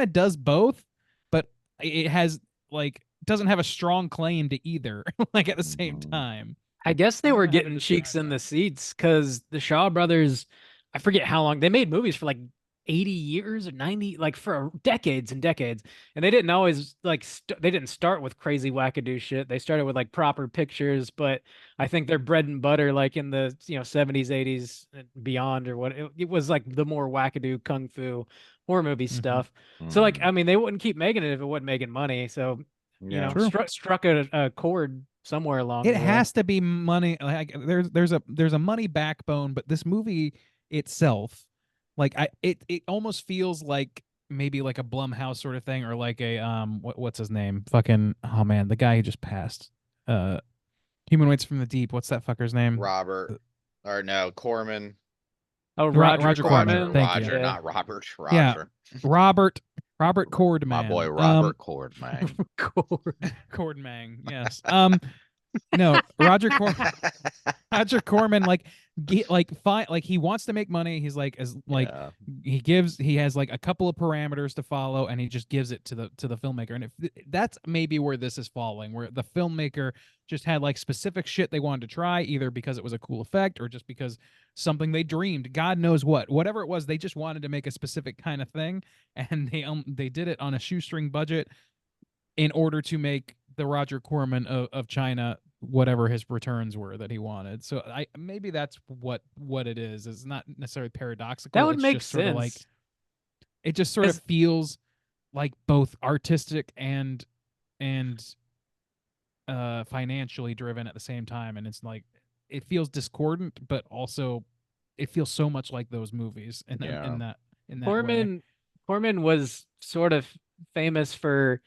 of does both, but it has like doesn't have a strong claim to either. Like at the same Mhm. time. I guess they I don't were know how to getting cheeks describe in that. the seats because the Shaw brothers, I forget how long they made movies for like 80 years or 90, like for decades and decades. And they didn't always like they didn't start with crazy wackadoo shit. They started with like proper pictures, but I think their bread and butter, like in the 70s, 80s, and beyond, or what it was like the more wackadoo kung fu horror movie Mhm. stuff. So like, Mhm. I mean, they wouldn't keep making it if it wasn't making money. So Yeah. True. struck a chord somewhere along It the way. has to be money. Like there's a money backbone, but this movie itself, like it almost feels like maybe like a Blumhouse sort of thing, or like a what's his name? Fucking oh man, the guy who just passed. Human Waits from the Deep. What's that fucker's name? Robert, or no, Corman. Oh, Roger Corman. Thank you. Roger, Yeah. not Robert. Yeah. Roger. Robert Cordman. My boy Robert Cordman. Cord. Cordman. Yes. No, Roger Corman, like he wants to make money. He's like, as like Yeah. he has like a couple of parameters to follow, and he just gives it to the filmmaker. And if that's maybe where this is falling, where the filmmaker just had like specific shit they wanted to try, either because it was a cool effect or just because something they dreamed, God knows whatever it was, they just wanted to make a specific kind of thing, and they did it on a shoestring budget in order to make the Roger Corman of China whatever his returns were that he wanted. So I maybe that's what it is. It's not necessarily paradoxical. That would It's make just sort of like sense. it just sort of 'Cause- feels like both artistic and financially driven at the same time, and it's like it feels discordant, but also it feels so much like those movies Yeah. in that way. Corman was sort of famous for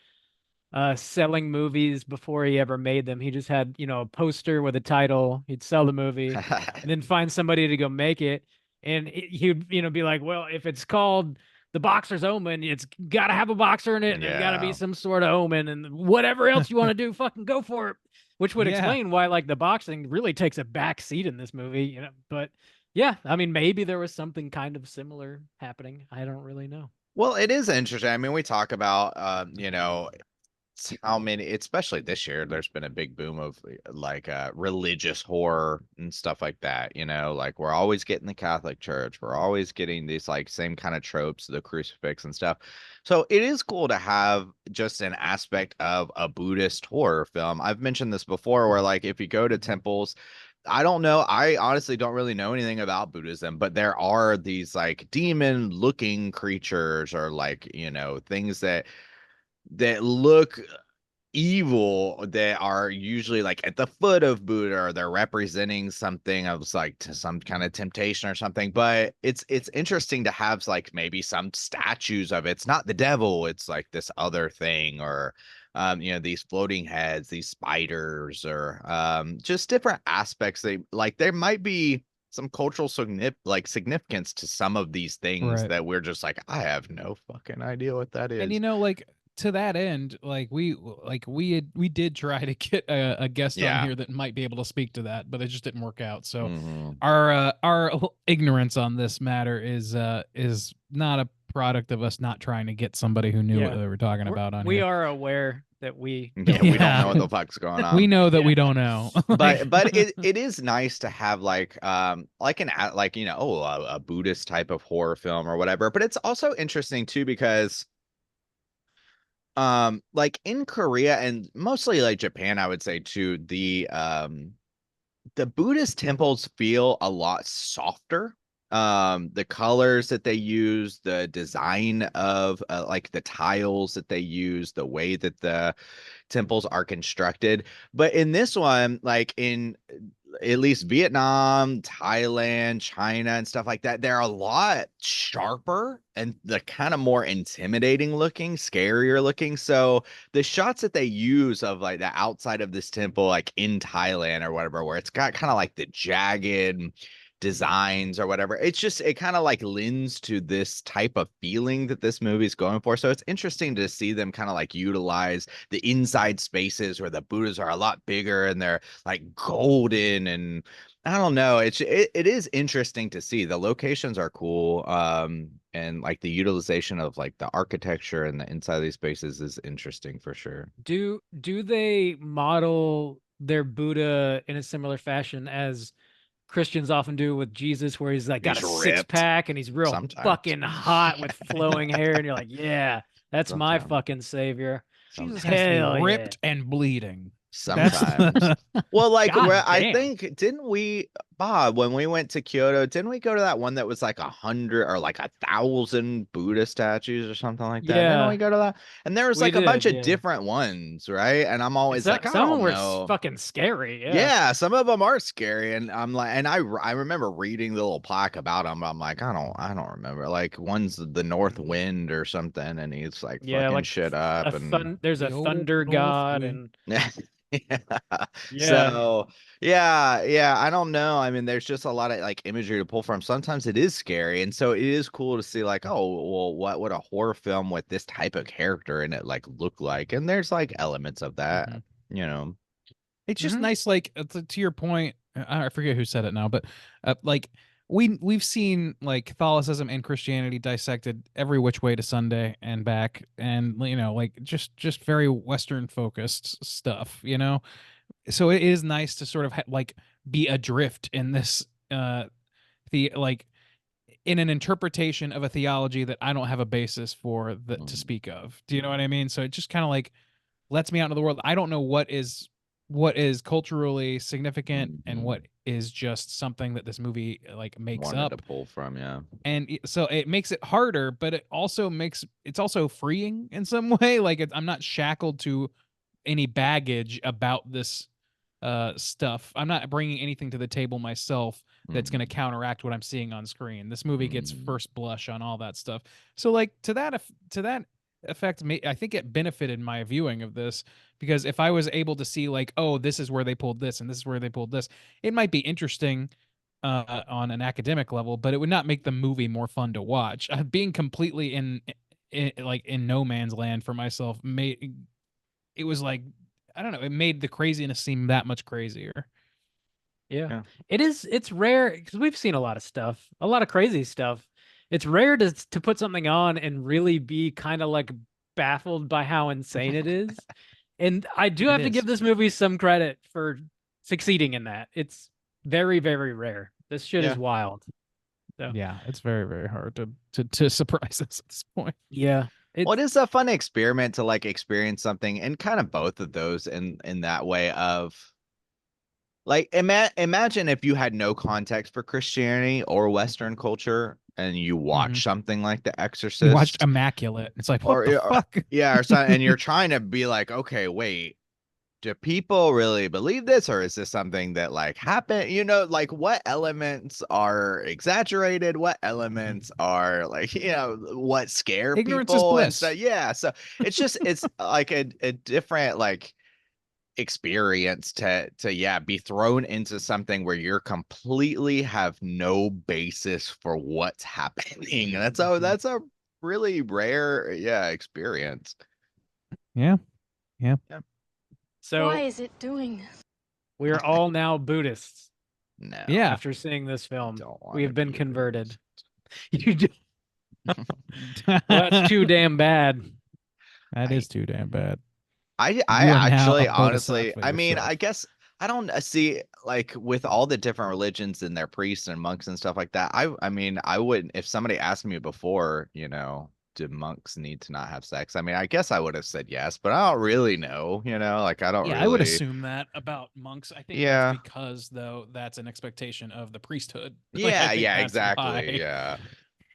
selling movies before he ever made them. He just had, a poster with a title. He'd sell the movie and then find somebody to go make it. And he'd, be like, well, if it's called The Boxer's Omen, it's got to have a boxer in it, and there's got to be Yeah. some sort of omen, and whatever else you want to do, fucking go for it. Which would Yeah. explain why, like, the boxing really takes a back seat in this movie, But yeah, I mean, maybe there was something kind of similar happening. I don't really know. Well, it is interesting. I mean, we talk about, how many, especially this year, there's been a big boom of like religious horror and stuff like that. Like we're always getting the Catholic Church, we're always getting these like same kind of tropes, the crucifix and stuff. So it is cool to have just an aspect of a Buddhist horror film. I've mentioned this before, where like if you go to temples, I don't know. I honestly don't really know anything about Buddhism, but there are these like demon looking creatures, or like, things that look evil, that are usually like at the foot of Buddha, or they're representing something of like to some kind of temptation or something. But it's interesting to have like maybe some statues of it's not the devil, it's like this other thing, or these floating heads, these spiders, or just different aspects. They like there might be some cultural significance to some of these things Right. that we're just like, I have no fucking idea what that is. And like to that end, like we did try to get a guest Yeah. on here that might be able to speak to that, but it just didn't work out. So Mhm. our ignorance on this matter is not a product of us not trying to get somebody who knew Yeah. what they were talking about on We here. are aware that we Yeah, we don't Yeah. know what the fuck's going on. We know that Yeah. we don't know. but it is nice to have like a Buddhist type of horror film or whatever. But it's also interesting too, because like in Korea and mostly like Japan, I would say too, the Buddhist temples feel a lot softer. The colors that they use, the design of like the tiles that they use, the way that the temples are constructed. But in this one, like in at least Vietnam, Thailand, China, and stuff like that, they're a lot sharper and they're kind of more intimidating looking, scarier looking. So the shots that they use of like the outside of this temple, like in Thailand or whatever, where it's got kind of like the jagged designs or whatever, it kind of like lends to this type of feeling that this movie is going for. So it's interesting to see them kind of like utilize the inside spaces where the Buddhas are a lot bigger and they're like golden, and I don't know, it is interesting to see. The locations are cool, and like the utilization of like the architecture and the inside of these spaces is interesting for sure. do they model their Buddha in a similar fashion as Christians often do with Jesus, where he's like got He's a ripped. 6-pack and he's real Sometimes. fucking hot with flowing hair, and you're like, yeah, that's my Sometimes. fucking savior. Jesus Sometimes. has to Hell be yeah. ripped and bleeding. Sometimes. Well, like God I damn. think, didn't we, Bob, when we went to Kyoto, didn't we go to that one that was like 100 or like 1,000 Buddha statues or something like that? Didn't we Yeah. go to that? And there was We like a bunch did, of yeah. different ones, right? And I'm always like, I Some of them don't were know. fucking scary. Yeah. Yeah, some of them are scary, and I'm like, and I remember reading the little plaque about them. I'm like, I don't remember. Like one's the North Wind or something, and he's like Yeah, fucking like shit up, and there's The a old thunder North god, Wind. and yeah. yeah. So yeah, I don't know. I mean, there's just a lot of like imagery to pull from. Sometimes it is scary, and so it is cool to see like, oh, well, what would a horror film with this type of character in it like look like? And there's like elements of that, Mhm. you know. It's just Mhm. nice, like to your point. I forget who said it now, but like we've seen like Catholicism and Christianity dissected every which way to Sunday and back, and like just very Western focused stuff. So it is nice to sort of like be adrift in this the like in an interpretation of a theology that I don't have a basis for that to speak of. Do you know what I mean? So it just kind of like lets me out into the world. I don't know what is culturally significant and what is just something that this movie like makes Wanted to up. pull from, yeah. And so it makes it harder, but it's also freeing in some way. Like I'm not shackled to any baggage about this stuff. I'm not bringing anything to the table myself that's going to counteract what I'm seeing on screen. This movie gets first blush on all that stuff. So like to that effect, I think it benefited my viewing of this, because if I was able to see like, oh, this is where they pulled this and this is where they pulled this, it might be interesting on an academic level, but it would not make the movie more fun to watch. Being completely in no man's land for myself it was like, I don't know, it made the craziness seem that much crazier. Yeah. Yeah. It's rare because we've seen a lot of stuff, a lot of crazy stuff. It's rare to put something on and really be kind of like baffled by how insane it is. And I do It have to is. give this movie some credit for succeeding in that. It's very, very rare. This shit Yeah. is wild. So Yeah, it's very, very hard to surprise us at this point. yeah. Well, it It's is a fun experiment to like experience something, and kind of both of those in that way of like imagine if you had no context for Christianity or Western culture and you watch something like The You watched Exorcist, Immaculate. It's like, what or, the or fuck? yeah, or something, and you're trying to be like, okay, wait, do people really believe this, or is this something that like happened? Like what elements are exaggerated, what elements are like, what scare Ignorance is people and stuff. bliss. Yeah, so it's like a different like experience to yeah, be thrown into something where you're completely have no basis for what's happening. That's a really rare, yeah, experience. Yeah. Yeah. so Why is it doing this? we are all now Buddhists No. Yeah. after seeing this film. Don't We wanna have been be a converted. Buddhist. You do. Well, that's too damn bad. That I- is too damn bad. I You are now actually a honestly, bodhisattva I mean, I yourself. guess I don't see like with all the different religions and their priests and monks and stuff like that. I mean, I wouldn't, if somebody asked me before, do monks need to not have sex? I mean, I guess I would have said yes, but I don't really know, like I don't Yeah, really. I would assume that about monks. I think Yeah. that's because though that's an expectation of the priesthood. Like, Yeah, I think yeah, that's exactly. why. Yeah.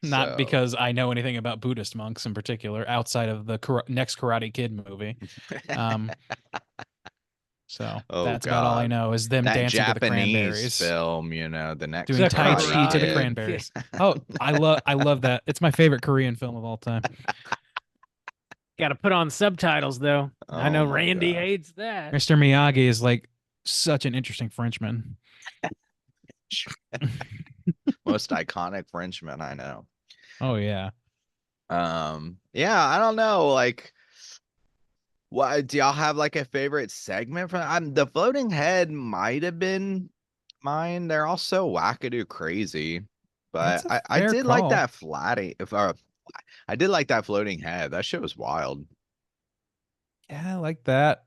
Not So- because I know anything about Buddhist monks in particular, outside of the next Karate Kid movie. So Oh, that's about all I God. know is them That dancing to the Japanese cranberries, film, the next doing The Tai Karate Chi to the Kid. cranberries. Oh, I love that. It's my favorite Korean film of all time. Got to put on subtitles though. I Oh know my Randy God. hates that. Mr. Miyagi is like such an interesting Frenchman. Most iconic Frenchman I know. Oh yeah. Yeah, I don't know, like what do y'all have like a favorite segment from the floating head might have been mine. They're all so wackadoo crazy, but That's a I fair did like call. that I did like that floating head. That shit was wild. Yeah, I like that.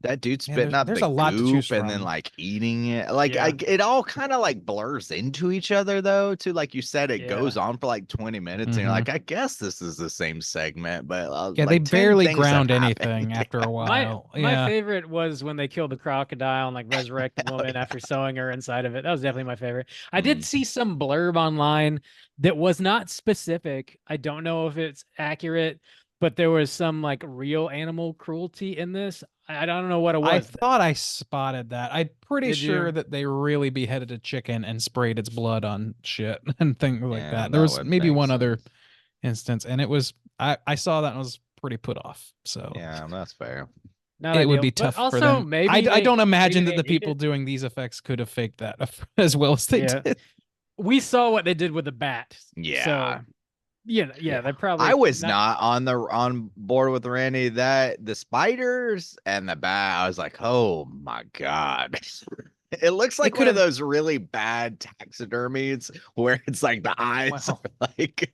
That dude Man, spitting out there's the a lot to choose goop and then from. like eating it. Like Yeah. it all kind of like blurs into each other though, too. Like you said, it Yeah. goes on for like 20 minutes and you're Mhm. like, I guess this is the same segment, but Yeah, like they 10 barely things have ground happened. anything after a My while. my Yeah. favorite was when they killed the crocodile and like resurrect the woman after sewing her inside of it. That was definitely my favorite. I did Mm. see some blurb online that was not specific. I don't know if it's accurate, but there was some like real animal cruelty in this. I don't know what it I was. thought I spotted that. I'm pretty Did sure you? that they really beheaded a chicken and sprayed its blood on shit and things like Yeah, that. There that was would maybe make one other sense. instance, and it was I saw that and was pretty put off. So Yeah, that's fair. Not it would ideal. be But tough for also, them. maybe I they- don't imagine maybe that they the people needed- doing these effects could have faked that as well as they Yeah. did. We saw what they did with the bat. Yeah. So yeah, they probably. I was not on board with Randy. That the spiders and the bat, I was like, oh my god. It looks like one of those really bad taxidermies where it's like the eyes Well, are like.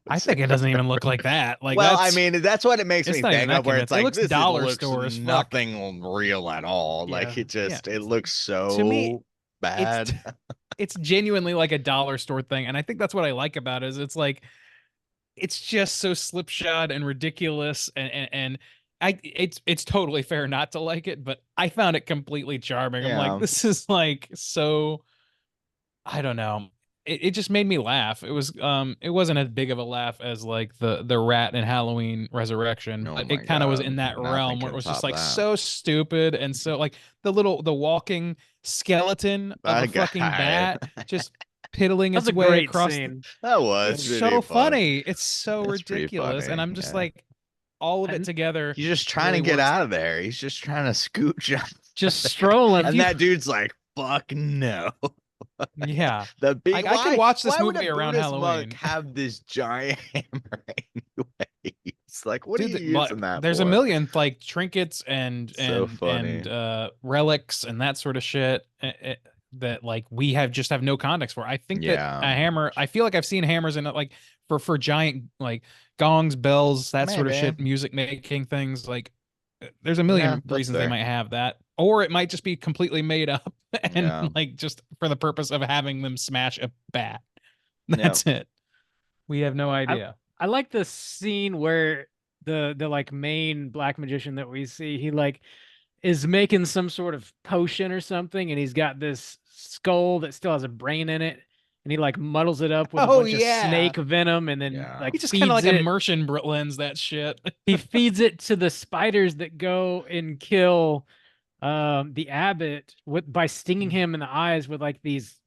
I think it doesn't even look like that. Like, Well, I that's, mean, that's what it makes it's me not even think that of, where it's convincing. It like looks this dollar looks store as fuck. nothing real at all. Like Yeah. it looks so To me, bad. it's genuinely like a dollar store thing, and I think that's what I like about it. Is it's like it's just so slipshod and ridiculous, and it's totally fair not to like it, but I found it completely charming. I'm Yeah. like, this is like so, I don't know. It just made me laugh. It wasn't as big of a laugh as like the rat in Halloween Resurrection, Oh but my it kind of was God. in that Nothing realm where it can was just top like that. so stupid and so like the walking skeleton of a fucking bat just piddling That's its a way great across scene. That was it's pretty so fun. funny. It's so That's pretty ridiculous. And funny, I'm just yeah. like, all of it And together. He's just trying really to get works. out of there. He's just trying to scooch out. Just strolling. And that dude's like, fuck no. Yeah. The big I could watch this why would movie a around Buddhist Halloween. monk have this giant hammer anyways? Like, what are Dude, you using that there's for? a million like trinkets and So funny. relics and that sort of shit that like we have no context for. I think that Yeah. a hammer, I feel like I've seen hammers in it like for giant like gongs, bells, that sort of Maybe. shit, music making things. Like there's a million that's reasons they fair. might have that, or it might just be completely made up and Yeah. like just for the purpose of having them smash a bat. Yeah. That's it. We have no idea. I like the scene where the like main black magician that we see, he like is making some sort of potion or something, and he's got this skull that still has a brain in it, and he like muddles it up with a Oh, bunch yeah. of snake venom, and then Yeah. like He just kind of feeds like it. immersion lens that shit. He feeds it to the spiders that go and kill the abbot by stinging him in the eyes with like these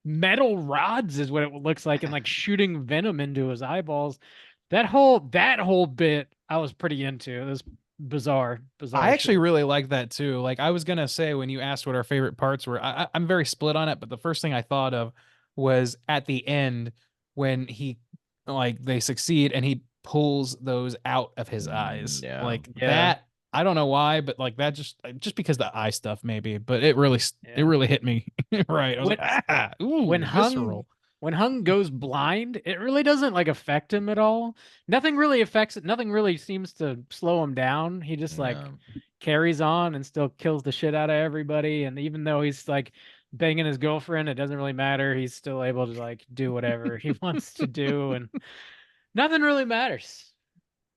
metal rods is what it looks like, and like shooting venom into his eyeballs. That whole bit I was pretty into. It was bizarre I actually shit. really like that too. Like I was gonna say when you asked what our favorite parts were, I'm very split on it, but the first thing I thought of was at the end when he like they succeed and he pulls those out of his eyes. Yeah. Like Yeah. that, I don't know why, but like that just because the eye stuff maybe, but it really hit me right. I was When- like, ah, ooh, when visceral. Hung goes blind, it really doesn't like affect him at all. Nothing really affects it. Nothing really seems to slow him down. He just like Yeah. carries on and still kills the shit out of everybody. And even though he's like banging his girlfriend, it doesn't really matter. He's still able to like do whatever he wants to do, and nothing really matters.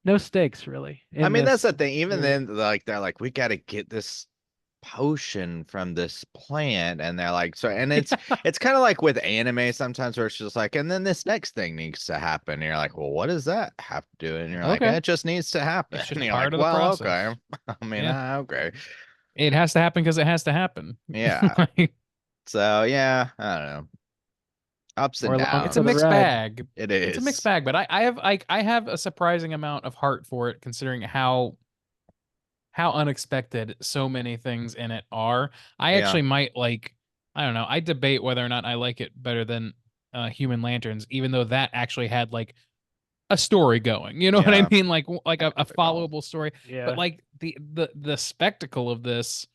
No stakes really. I in mean, that's this the thing. Even movie. then, like they're like, we got to get this potion from this plant, and they're like, so, and it's kind of like with anime sometimes where it's just like, and then this next thing needs to happen. And you're like, well, what does that have to do? And you're like, Okay. it just needs to happen. It's just And you're part like, of the well, process. okay. I mean, Yeah. okay. It has to happen because it has to happen. Yeah. Like, So yeah, I don't know. Ups and More along downs. it's a for the mixed ride. bag. It is. It's a mixed bag, but I have a surprising amount of heart for it considering how unexpected so many things in it are. I Yeah. actually might like, I don't know, I debate whether or not I like it better than Human Lanterns, even though that actually had like a story going. You know what I Yeah. mean? Like a Technical. followable story. Yeah. But like the spectacle of this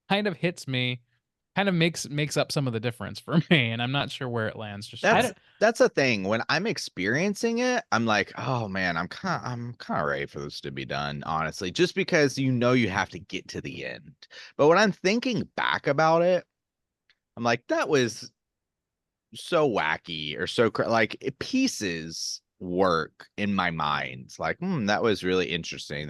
kind of hits me, kind of makes up some of the difference for me, and I'm not sure where it lands. Just That's the thing. When I'm experiencing it, I'm like, oh man, I'm kind of ready for this to be done, honestly, just because you have to get to the end. But when I'm thinking back about it, I'm like, that was so wacky or so like pieces work in my mind. It's like, that was really interesting.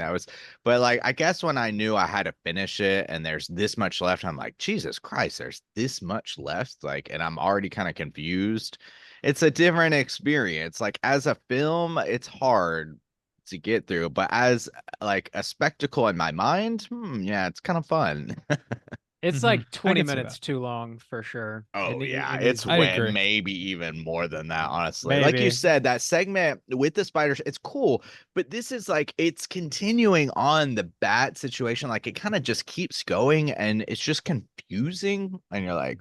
But like, I guess when I knew I had to finish it and there's this much left, I'm like, Jesus Christ, there's this much left. Like, and I'm already kind of confused. It's a different experience. Like as a film, it's hard to get through, but as like a spectacle in my mind, yeah, it's kind of fun. It's Mhm. like I 20 can see minutes that. too long for sure. Oh It yeah, needs it's to I'd be- when agree. maybe even more than that, honestly. Like you Maybe. said, that segment with the spiders, it's cool, but this is like it's continuing on the bat situation. Like it kind of just keeps going and it's just confusing. And you're like,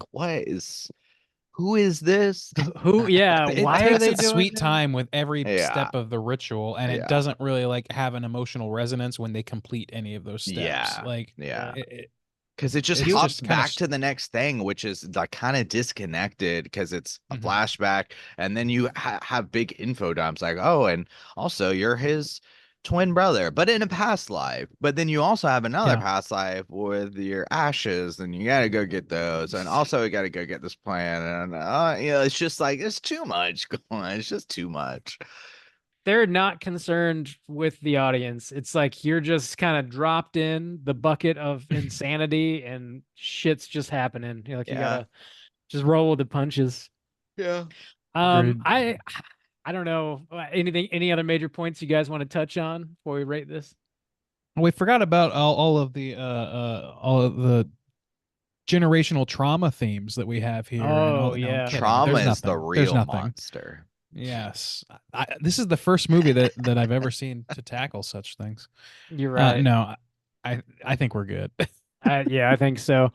who is this? Who? Yeah. It Why are takes they its doing sweet this? time with every Yeah. step of the ritual, and Yeah. it doesn't really like have an emotional resonance when they complete any of those steps. Yeah. Like, Yeah. it, Because it just it's hops just kinda back to the next thing, which is like kind of disconnected because it's a Mhm. flashback, and then you have big info dumps like, oh, and also you're his twin brother, but in a past life. But then you also have another Yeah. past life with your ashes, and you got to go get those, and also you got to go get this plan, and it's just like it's too much going on. It's just too much. They're not concerned with the audience. It's like you're just kind of dropped in the bucket of insanity and shit's just happening. You're like, you Yeah. gotta just roll with the punches. Yeah. Agreed. I don't know. Any other major points you guys want to touch on before we rate this? We forgot about all of the generational trauma themes that we have here. And all Oh, that. No, I'm yeah. kidding. Trauma There's is the nothing. There's real nothing. monster. Yes, this is the first movie that I've ever seen to tackle such things. You're right. No, I think we're good. Yeah, I think so.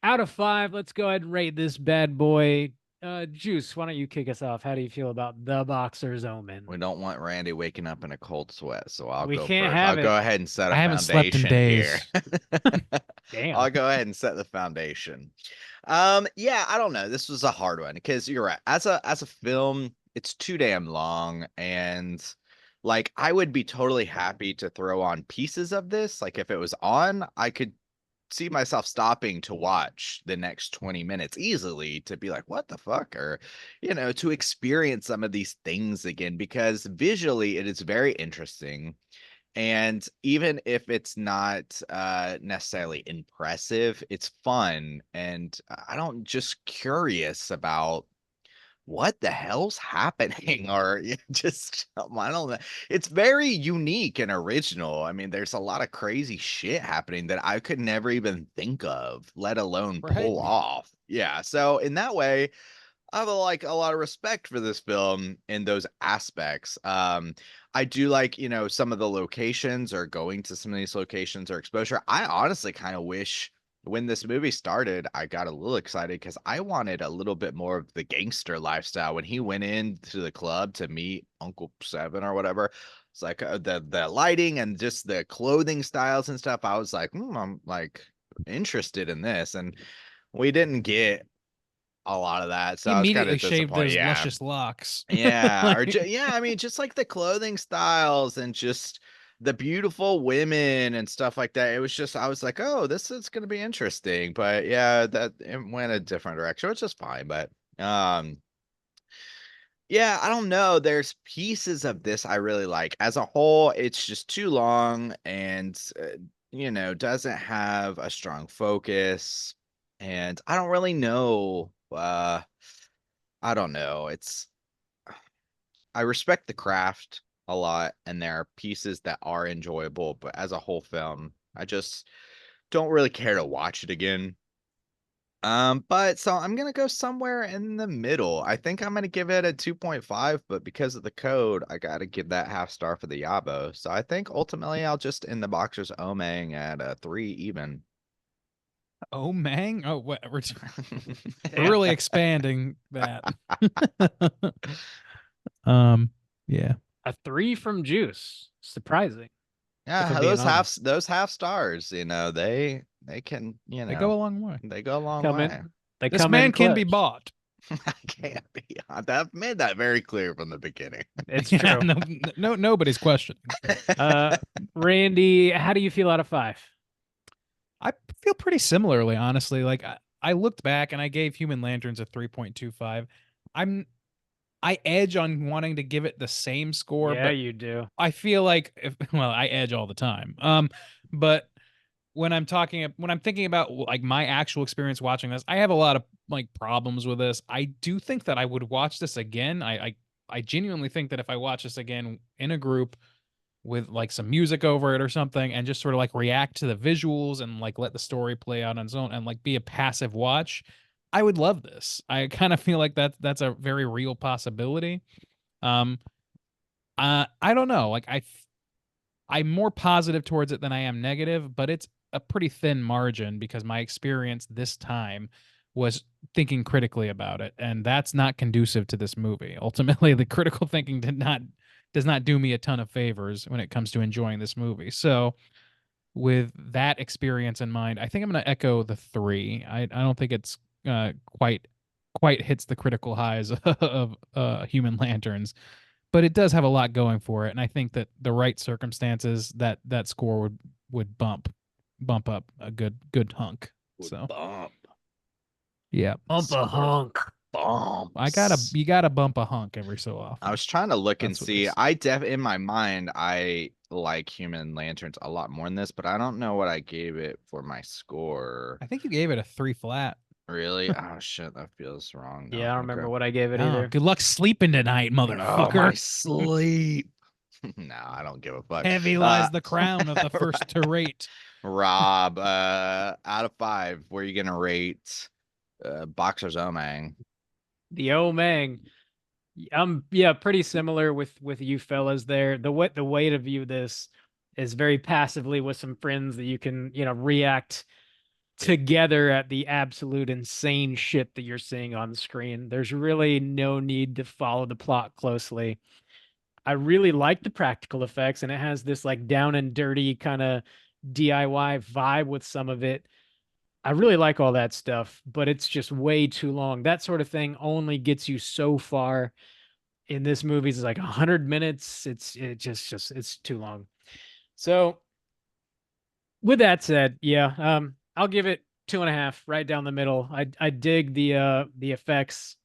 Out of 5, let's go ahead and rate this bad boy. Juice, why don't you kick us off? How do you feel about The Boxer's Omen? We don't want Randy waking up in a cold sweat, so I'll We go can't first. have I'll go it. ahead and set a I haven't slept in foundation here. Damn. I'll go ahead and set the foundation. Yeah, I don't know. This was a hard one because you're right. As a film, it's too damn long, and like I would be totally happy to throw on pieces of this. Like if it was on, I could see myself stopping to watch the next 20 minutes easily to be like, what the fuck? Or, to experience some of these things again, because visually it is very interesting. And even if it's not necessarily impressive, it's fun. And I don't just curious about what the hell's happening or just I don't know. It's very unique and original. I mean, there's a lot of crazy shit happening that I could never even think of, let alone Right. pull off. Yeah, so in that way, I have like a lot of respect for this film in those aspects. I do like, some of the locations or going to some of these locations or exposure. I honestly kind of wish when this movie started, I got a little excited because I wanted a little bit more of the gangster lifestyle. When he went into the club to meet Uncle Seven or whatever, it's like the lighting and just the clothing styles and stuff. I was like, I'm like interested in this, and we didn't get a lot of that, so He I was kind immediately of shaved disappointed. those Yeah, luscious locks. yeah, or Like, yeah. I mean, just like the clothing styles and just the beautiful women and stuff like that. It was just I was like, oh, this is gonna be interesting. But yeah, that it went a different direction, which is fine. But yeah, I don't know. There's pieces of this I really like. As a whole, it's just too long and doesn't have a strong focus. And I don't really know. I don't know. I respect the craft a lot, and there are pieces that are enjoyable, but as a whole film, I just don't really care to watch it again. But so I'm gonna go somewhere in the middle. I think I'm gonna give it a 2.5, but because of the code, I gotta give that half star for the Yabo. So I think ultimately I'll just end the Boxer's Omang at a 3 even. oh, Mang. Oh, what? We're really expanding that. Yeah. A 3 from Juice. Surprising. Yeah, I'm being honest. those half stars, they can, They go a long way. they go a long Come way. in. They This come man in can be clutch. bought. I can't be. I've made that very clear from the beginning. It's Yeah, true. nobody's questioning. Randy, how do you feel out of 5? I feel pretty similarly, honestly. Like I looked back and I gave Human Lanterns a 3.25. I edge on wanting to give it the same score, Yeah, but you do. I feel like I edge all the time. But when I'm thinking about like my actual experience watching this, I have a lot of like problems with this. I do think that I would watch this again. I genuinely think that if I watch this again in a group with like some music over it or something and just sort of like react to the visuals and like let the story play out on its own and like be a passive watch, I would love this. I kind of feel like that's a very real possibility. I don't know. Like I'm more positive towards it than I am negative, but it's a pretty thin margin because my experience this time was thinking critically about it, and that's not conducive to this movie. Ultimately, the critical thinking does not do me a ton of favors when it comes to enjoying this movie. So, with that experience in mind, I think I'm going to echo the 3. I don't think it's quite hits the critical highs of Human Lanterns, but it does have a lot going for it, and I think that the right circumstances, that score would bump up a good hunk. So Bump. yeah, Bump a hunk. Bumps. you gotta bump a hunk every so often. I was trying to look and That's what see. this- In my mind, I like Human Lanterns a lot more than this, but I don't know what I gave it for my score. I think you gave it a 3 flat. Really? Oh shit, that feels wrong. Yeah, I don't remember Okay. what I gave it Oh, either. good luck sleeping tonight, Oh, my motherfucker. sleep. No, I don't give a fuck. Heavy lies the crown of the first to rate. Rob, out of 5, where are you gonna rate Boxer's Omen? The Omen. I'm pretty similar with you fellas there. The way to view this is very passively with some friends that you can, react together at the absolute insane shit that you're seeing on screen. There's really no need to follow the plot closely. I really like the practical effects, and it has this like down and dirty kind of DIY vibe with some of it. I really like all that stuff, but it's just way too long. That sort of thing only gets you so far. In this movie, it's like 100 minutes. It's too long. So with that said, yeah, I'll give it 2.5, right down the middle. I dig the effects,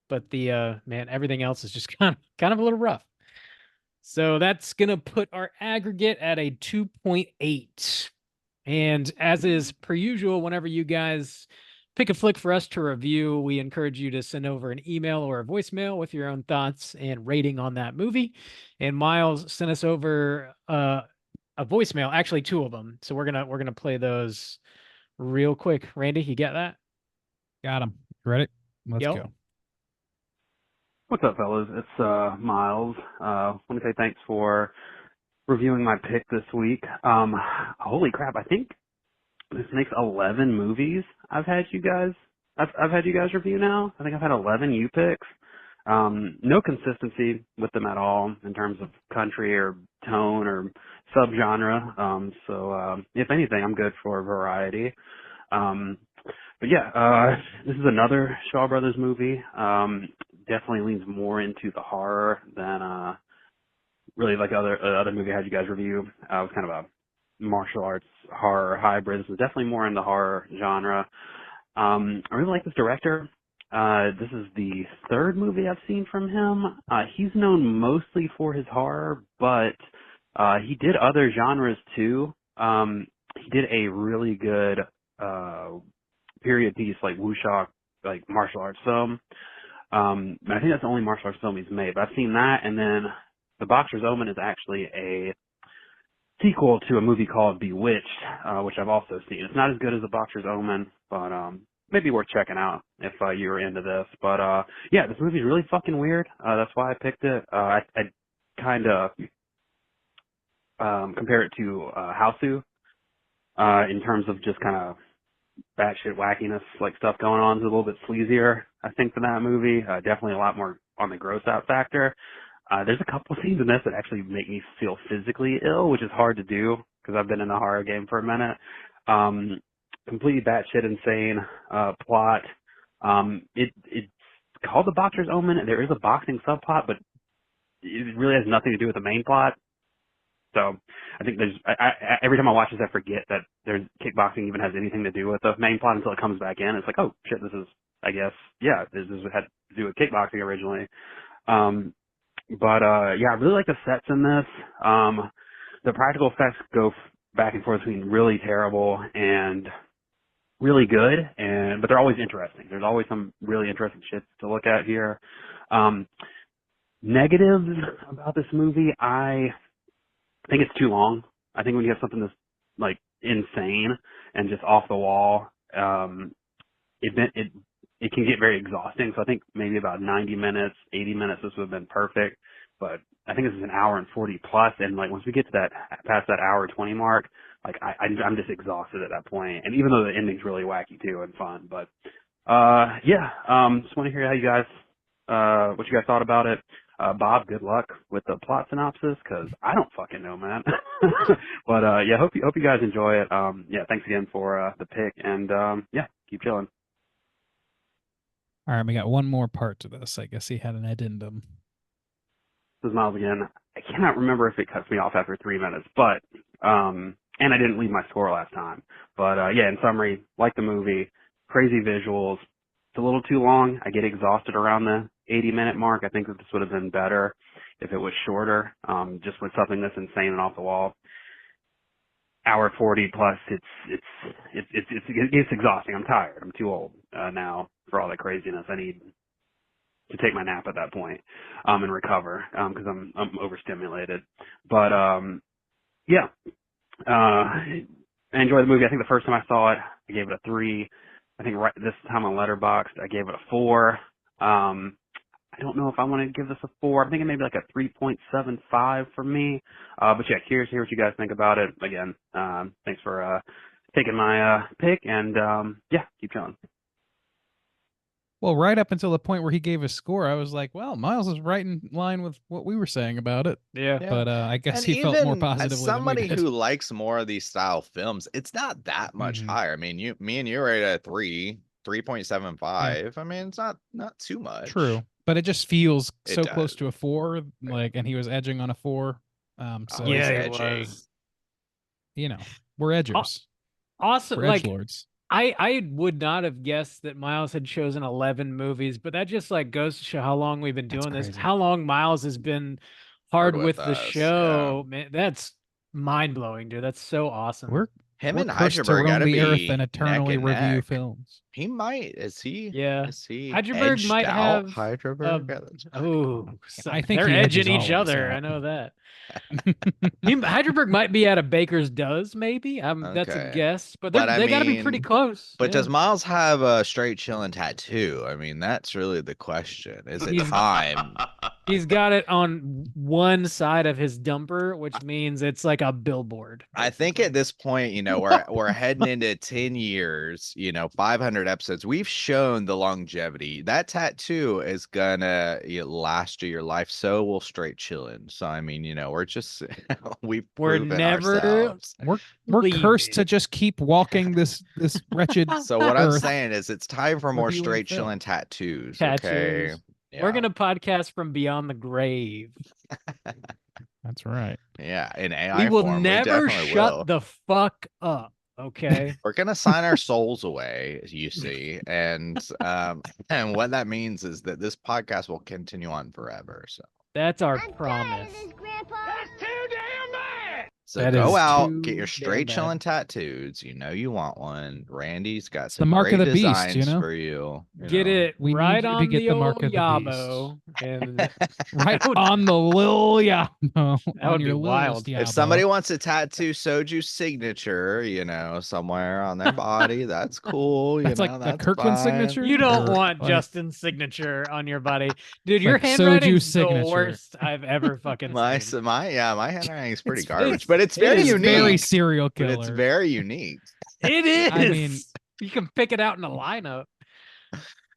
but the man, everything else is just kind of a little rough. So that's gonna put our aggregate at a 2.8. And as is per usual, whenever you guys pick a flick for us to review, we encourage you to send over an email or a voicemail with your own thoughts and rating on that movie. And Miles sent us over a voicemail, actually 2 of them. So we're gonna play those real quick. Randy, you get that? Got him. Ready? Let's Yo. go. What's up, fellas? It's Miles. Want to say thanks for reviewing my pick this week. Holy crap! I think this makes 11 movies I've had you guys review now. I think I've had 11 U picks. No consistency with them at all in terms of country or tone or subgenre. So if anything, I'm good for variety. But yeah, this is another Shaw Brothers movie. Definitely leans more into the horror than really like other movie I had you guys review. It was kind of a martial arts horror hybrid. This is definitely more in the horror genre. I really like this director. This is the 3rd movie I've seen from him. He's known mostly for his horror, but he did other genres too. He did a really good period piece like wuxia, like martial arts film. And I think that's the only martial arts film he's made. But I've seen that, and then The Boxer's Omen is actually a sequel to a movie called Bewitched, which I've also seen. It's not as good as The Boxer's Omen, but maybe worth checking out if you were into this. But yeah, this movie's really fucking weird. That's why I picked it. I kind of compare it to Hausu in terms of just kind of batshit wackiness, like stuff going on. Is a little bit sleazier, I think, than that movie. Definitely a lot more on the gross out factor. There's a couple scenes in this that actually make me feel physically ill, which is hard to do because I've been in the horror game for a minute. Completely batshit insane plot. It's called The Boxer's Omen. There is a boxing subplot, but it really has nothing to do with the main plot. So I think every time I watch this, I forget that there's kickboxing even has anything to do with the main plot until it comes back in. It's like, oh shit, this is, I guess, yeah, this had to do with kickboxing originally. But yeah, I really like the sets in this. The practical effects go back and forth between really terrible and really good, but they're always interesting. There's always some really interesting shit to look at here. Negatives about this movie, I think it's too long. I think when you have something that's like insane and just off the wall, it can get very exhausting. So I think maybe about 90 minutes, 80 minutes, this would have been perfect. But I think this is an hour and 40 plus, and like once we get to past that hour 20 mark, like I'm just exhausted at that point. And even though the ending's really wacky too and fun, but Yeah. Just want to hear how you guys, what you guys thought about it. Bob, good luck with the plot synopsis, because I don't fucking know, man. But yeah, hope you guys enjoy it. Yeah, thanks again for the pick, and yeah, keep chilling. All right, we got one more part to this. I guess he had an addendum. This is Miles again. I cannot remember if it cuts me off after 3 minutes, but and I didn't leave my score last time. But yeah, in summary, like the movie, crazy visuals. It's a little too long. I get exhausted around the 80-minute mark. I think that this would have been better if it was shorter. Just with something this insane and off the wall. Hour 40 plus, it's exhausting. I'm tired. I'm too old now for all that craziness. I need to take my nap at that point and recover because I'm overstimulated. But yeah, I enjoyed the movie. I think the first time I saw it, I gave it a 3. I think right this time on Letterboxd, I gave it a 4. I don't know if I want to give this a 4. I'm thinking maybe like a 3.75 for me. But yeah, curious to hear what you guys think about it. Again, thanks for taking my pick, and yeah, keep chilling. Well, right up until the point where he gave a score, I was like, well, Miles is right in line with what we were saying about it. Yeah. Yeah. But I guess And he felt more even as positively somebody than we did. who likes more of these style films, it's not that much Mhm. higher. I mean, me and you are at a 3.75. I mean, it's not too much. True, but it just feels It so close does. to a 4, like, and he was edging on a 4. So Always Yeah, it edging. was. you know, we're edgers. Also, We're like, edgelords. I would not have guessed that Miles had chosen 11 movies, but that just like goes to show how long we've been That's doing this, crazy. how long Miles has been hard with the us, show. Man, that's mind blowing, dude. That's so awesome. We're Him we're and cursed to Heidelberg roam gotta the earth be and neck eternally and review neck. films. He might. Is he? Yeah. Is he Heidelberg edged might out have Heidelberg? I think they're he edges edging each all of us other. out. I know that. Heidelberg might be at a baker's does, maybe. That's a Okay. guess, but But I they got to be pretty mean, close. But yeah. does Miles have a straight chilling tattoo? I mean, that's really the question. Is it time? He's got it on one side of his dumper, which means it's like a billboard. I think at this point, we're heading into 10 years, 500 episodes. We've shown the longevity. That tattoo is gonna last you your life. So will straight chilling. So I mean, we're just we're proven never ourselves. We're cursed to leaving. just keep walking this wretched So what I'm earth. saying is, it's time for more Reviewing straight film. chilling tattoos. Okay. Tattoos. We're Yeah. gonna podcast from beyond the grave. That's right. Yeah, in AI We will form, never we definitely shut will. the fuck up. Okay. We're gonna sign our souls away, you see, and what that means is that this podcast will continue on forever. So That's our promise. So That go is out, too get your damn straight bad. chilling tattoos. You know you want one. Randy's got the some mark great of the beast, designs for you. Get it We need right you to on get the the mark old of the yabo, and Right would- on the lil yabo. That would on be your wild. lilist yabo. If somebody wants to tattoo Soju's signature, somewhere on their body, that's cool. That's like the that's Kirkland fine. signature? you don't Or, want like- Justin's signature on your body, dude. Your Like handwriting's Soju's the signature. worst I've ever fucking My seen. my handwriting is pretty It's- garbage, it's- but it's it very is unique. very serial But killer. it's very unique. It is. I mean- you can pick it out in a lineup.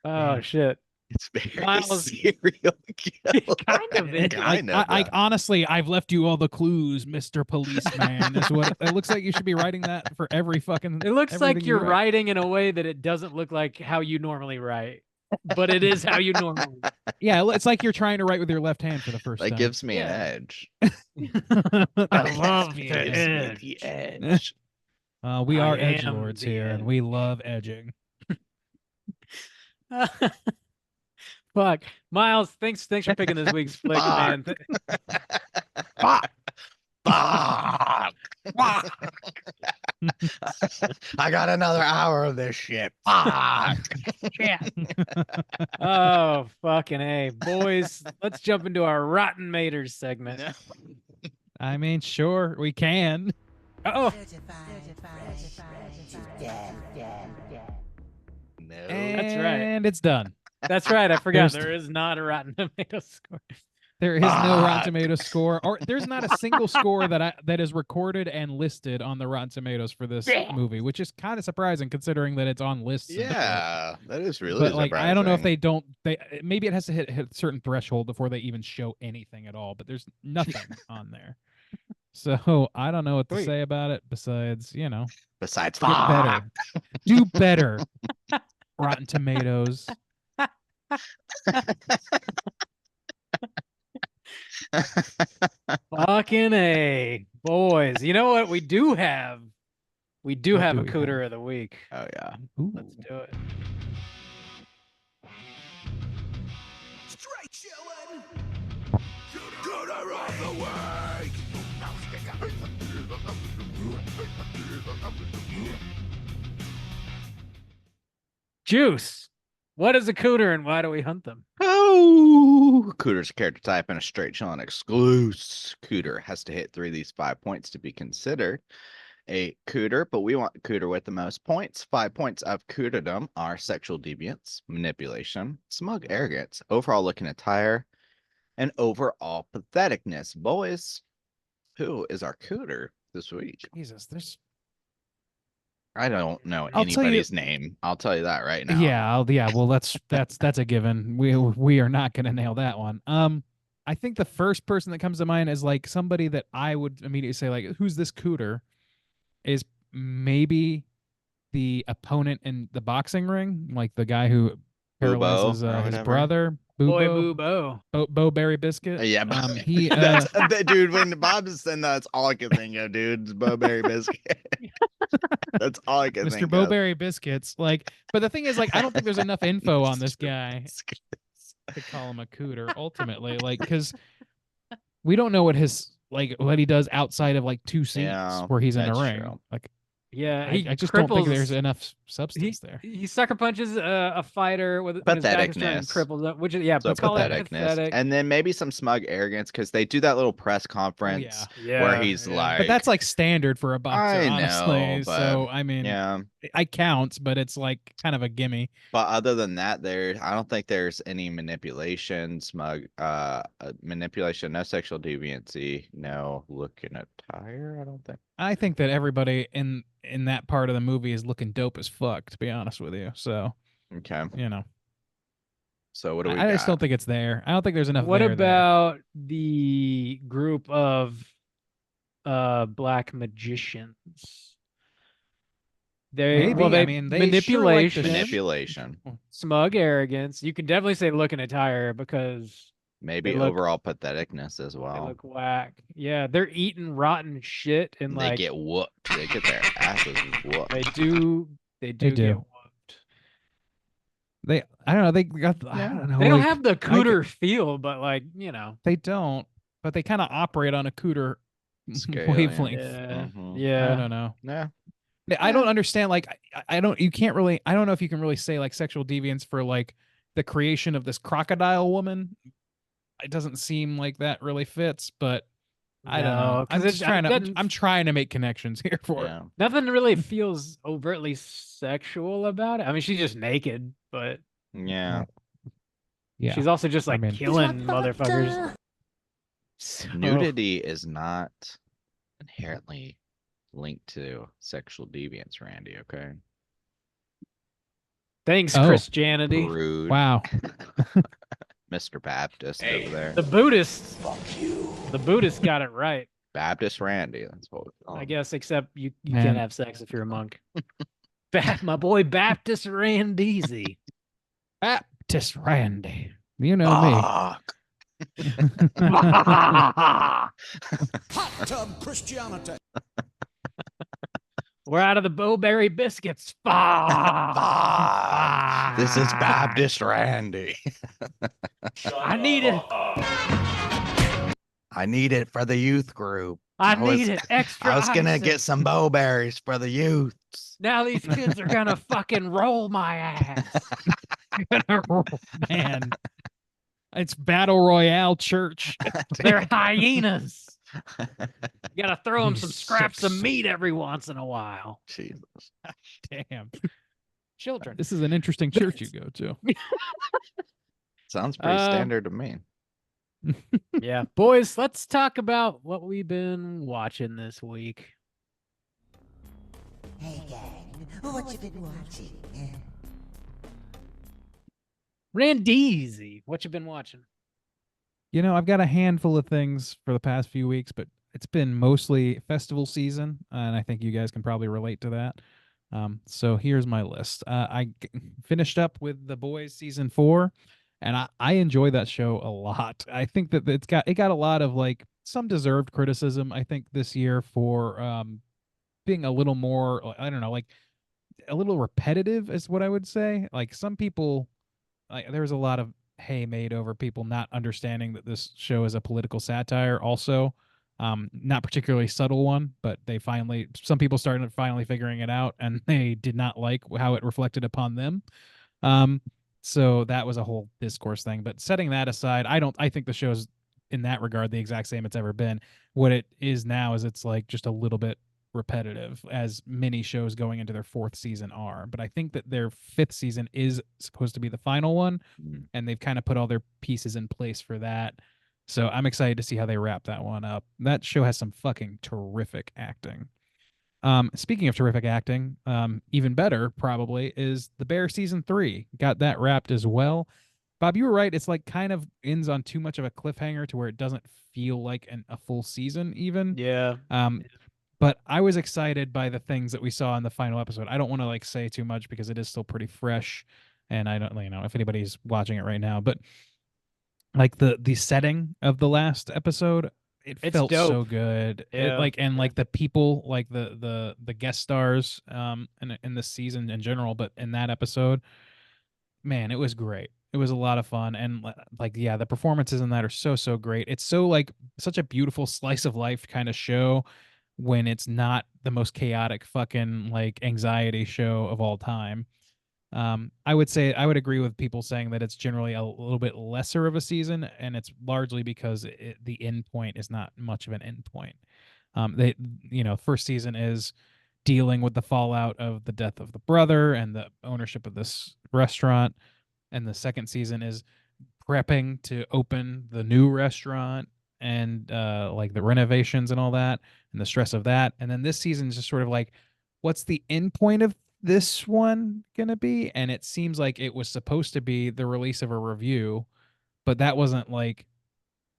Oh Man. shit. It's very Miles- serial killer. Kind of is. Kind of. I honestly, I've left you all the clues, Mr. Policeman. Is what it looks like. You should be writing that for every fucking. It looks everything like you you're write. writing in a way that it doesn't look like how you normally write, but it is how you normally. Yeah, it's like you're trying to write with your left hand for the first That time. gives me an Yeah. edge. I love Gives the me edge. the edge. We I are am edgelords the here, and edge. we love edging. Fuck, Miles. Thanks for picking this week's flick, man. Fuck. Fuck. Fuck. I got another hour of this shit. Fuck. Oh, fucking A. Boys, let's jump into our Rotten Maters segment. I mean, sure, we can. Oh, No. That's right. And it's done. that's right. I forgot There's- there is not a Rotten Tomatoes score. There is no Rotten Fuck. Tomatoes score, or there's not a single score that is recorded and listed on the Rotten Tomatoes for this movie, which is kind of surprising considering that it's on lists. And shit. Yeah, that is really But like, I don't know if surprising. they maybe it has to hit a certain threshold before they even show anything at all. But there's nothing on there, so I don't know what to Sweet. say about it besides Besides, get fuck. better, do better. Rotten Tomatoes. Fucking A. Boys, you know what we do have? We do What have do a we cooter have? of the week. Oh yeah. Ooh. Let's do it. Straight chillin'. Cooter of the week. Juice. What is a cooter and why do we hunt them? Oh, Cooter's a character type and a straight chillin' exclusive. Cooter has to hit 3 of these 5 points to be considered a cooter, but we want cooter with the most points. 5 points of cooterdom are sexual deviance, manipulation, smug arrogance, overall looking attire, and overall patheticness. Boys, who is our cooter this week? Jesus, there's I don't know I'll tell you- anybody's name. I'll tell you that right now. yeah. Well, that's a given. We are not going to nail that one. I think the first person that comes to mind is like somebody that I would immediately say like, who's this cooter? Is maybe the opponent in the boxing ring, like the guy who paralyzes or his whatever. brother, Boy, Boobo, Boobo. Bo Berry Biscuit. Yeah, He that's dude. When Bob is saying that's all I can think of, dude. Is Bowberry biscuit. That's all I can Mr. think of. Bowberry Biscuits. Like, but the thing is, like, I don't think there's enough info on this guy to call him a cooter. Ultimately, like, because we don't know what he does outside of like 2 scenes Yeah, where he's in a that's ring. true. Like, Yeah, he I just don't think cripples- there's enough substance there. He sucker punches a fighter with when his back is turned and Patheticness. cripples up, which is yeah, So let's call it patheticness, pathetic. and then maybe some smug arrogance because they do that little press conference yeah, where he's like, But that's like standard for a boxer, I honestly. know, but So I mean, yeah. I count, but it's like kind of a gimme. But other than that, I don't think there's any manipulation, manipulation, no sexual deviancy, no looking attire. I don't think. I think that everybody in that part of the movie is looking dope as fuck, to be honest with you. So Okay. So what do we I just got? don't think it's there. I don't think there's enough. What there. about the group of black magicians? Maybe. I mean, they sure like to manipulation, Manipulation. smug arrogance. You can definitely say looking attire because Maybe look- overall patheticness as they well. look whack. Yeah, they're eating rotten shit and They like get whooped. They get their asses whooped. they do get do. whooped. I don't know. They got. I don't know. They don't like, have the cooter feel, but like They don't. But they kind of operate on a cooter Scale, yeah. wavelength. yeah, Mhm. yeah. I don't know. Yeah. I don't understand. Like, I don't. You can't really. I don't know if you can really say like sexual deviance for like the creation of this crocodile woman. It doesn't seem like that really fits, but I don't know. No, 'cause I'm just it trying to. doesn't- I'm trying to make connections here for it. Yeah. Nothing really feels overtly sexual about it. I mean, she's just naked, but Yeah. Yeah. she's also just I like mean- killing motherfuckers. So, Nudity is not inherently linked to sexual deviance, Randy. Okay. thanks, Oh. Christianity. Rude. Wow. Mr. Baptist over there. The Buddhists. The Buddhists got it right, Baptist Randy. That's what we call I him. guess. Except you Man. can't have sex if you're a monk. My boy Baptist Randeezy. Baptist Randy. You know me. Fuck. Hot tub Christianity. We're out of the Bowberry biscuits. Fuck. This is Baptist Randy. I need it. I need it for the youth group. I was- need it extra. I was gonna icing. get some bowberries for the youths. Now these kids are gonna fucking roll my ass. Man. It's Battle Royale Church. They're hyenas. You gotta throw them You some scraps of sick meat every once in a while. Jesus. Damn. Children. This is an interesting church you go to. Sounds pretty standard to me. Yeah, boys, let's talk about what we've been watching this week. Hey gang, what you been watching? Randeezy, what you been watching? You know, I've got a handful of things for the past few weeks, but it's been mostly festival season, and I think you guys can probably relate to that. So here's my list. Finished up with The Boys season 4, and I enjoy that show a lot. I think that it got a lot of like some deserved criticism. I think this year for being a little more, I don't know, like a little repetitive is what I would say. Like some people, like there's a lot of hay made over people not understanding that this show is a political satire also, not particularly subtle one, but some people started finally figuring it out, and they did not like how it reflected upon them. um so that was a whole discourse thing, but setting that aside, I think the show's in that regard the exact same it's ever been. What it is now is it's like just a little bit repetitive, as many shows going into their 4th season are, but I think that their 5th season is supposed to be the final one, and they've kind of put all their pieces in place for that. So I'm excited to see how they wrap that one up. That show has some fucking terrific acting. Speaking of terrific acting, even better probably is The Bear season 3. Got that wrapped as well. Bob, you were right. It's like kind of ends on too much of a cliffhanger to where it doesn't feel like a full season even. Yeah. But I was excited by the things that we saw in the final episode. I don't want to like say too much because it is still pretty fresh, and I don't, if anybody's watching it right now, but like the setting of the last episode, it It's felt so dope. good. Yeah, Like the people, like the guest stars in the season in general, but in that episode, man, it was great. It was a lot of fun, and like yeah, the performances in that are so great. It's so like such a beautiful slice of life kind of show when it's not the most chaotic fucking like anxiety show of all time. I would say I would agree with people saying that it's generally a little bit lesser of a season, and it's largely because the end point is not much of an end point. They, first season is dealing with the fallout of the death of the brother and the ownership of this restaurant, and the second season is prepping to open the new restaurant and like the renovations and all that and the stress of that. And then this season is just sort of like, what's the end point of this one gonna be? And it seems like it was supposed to be the release of a review, but that wasn't like,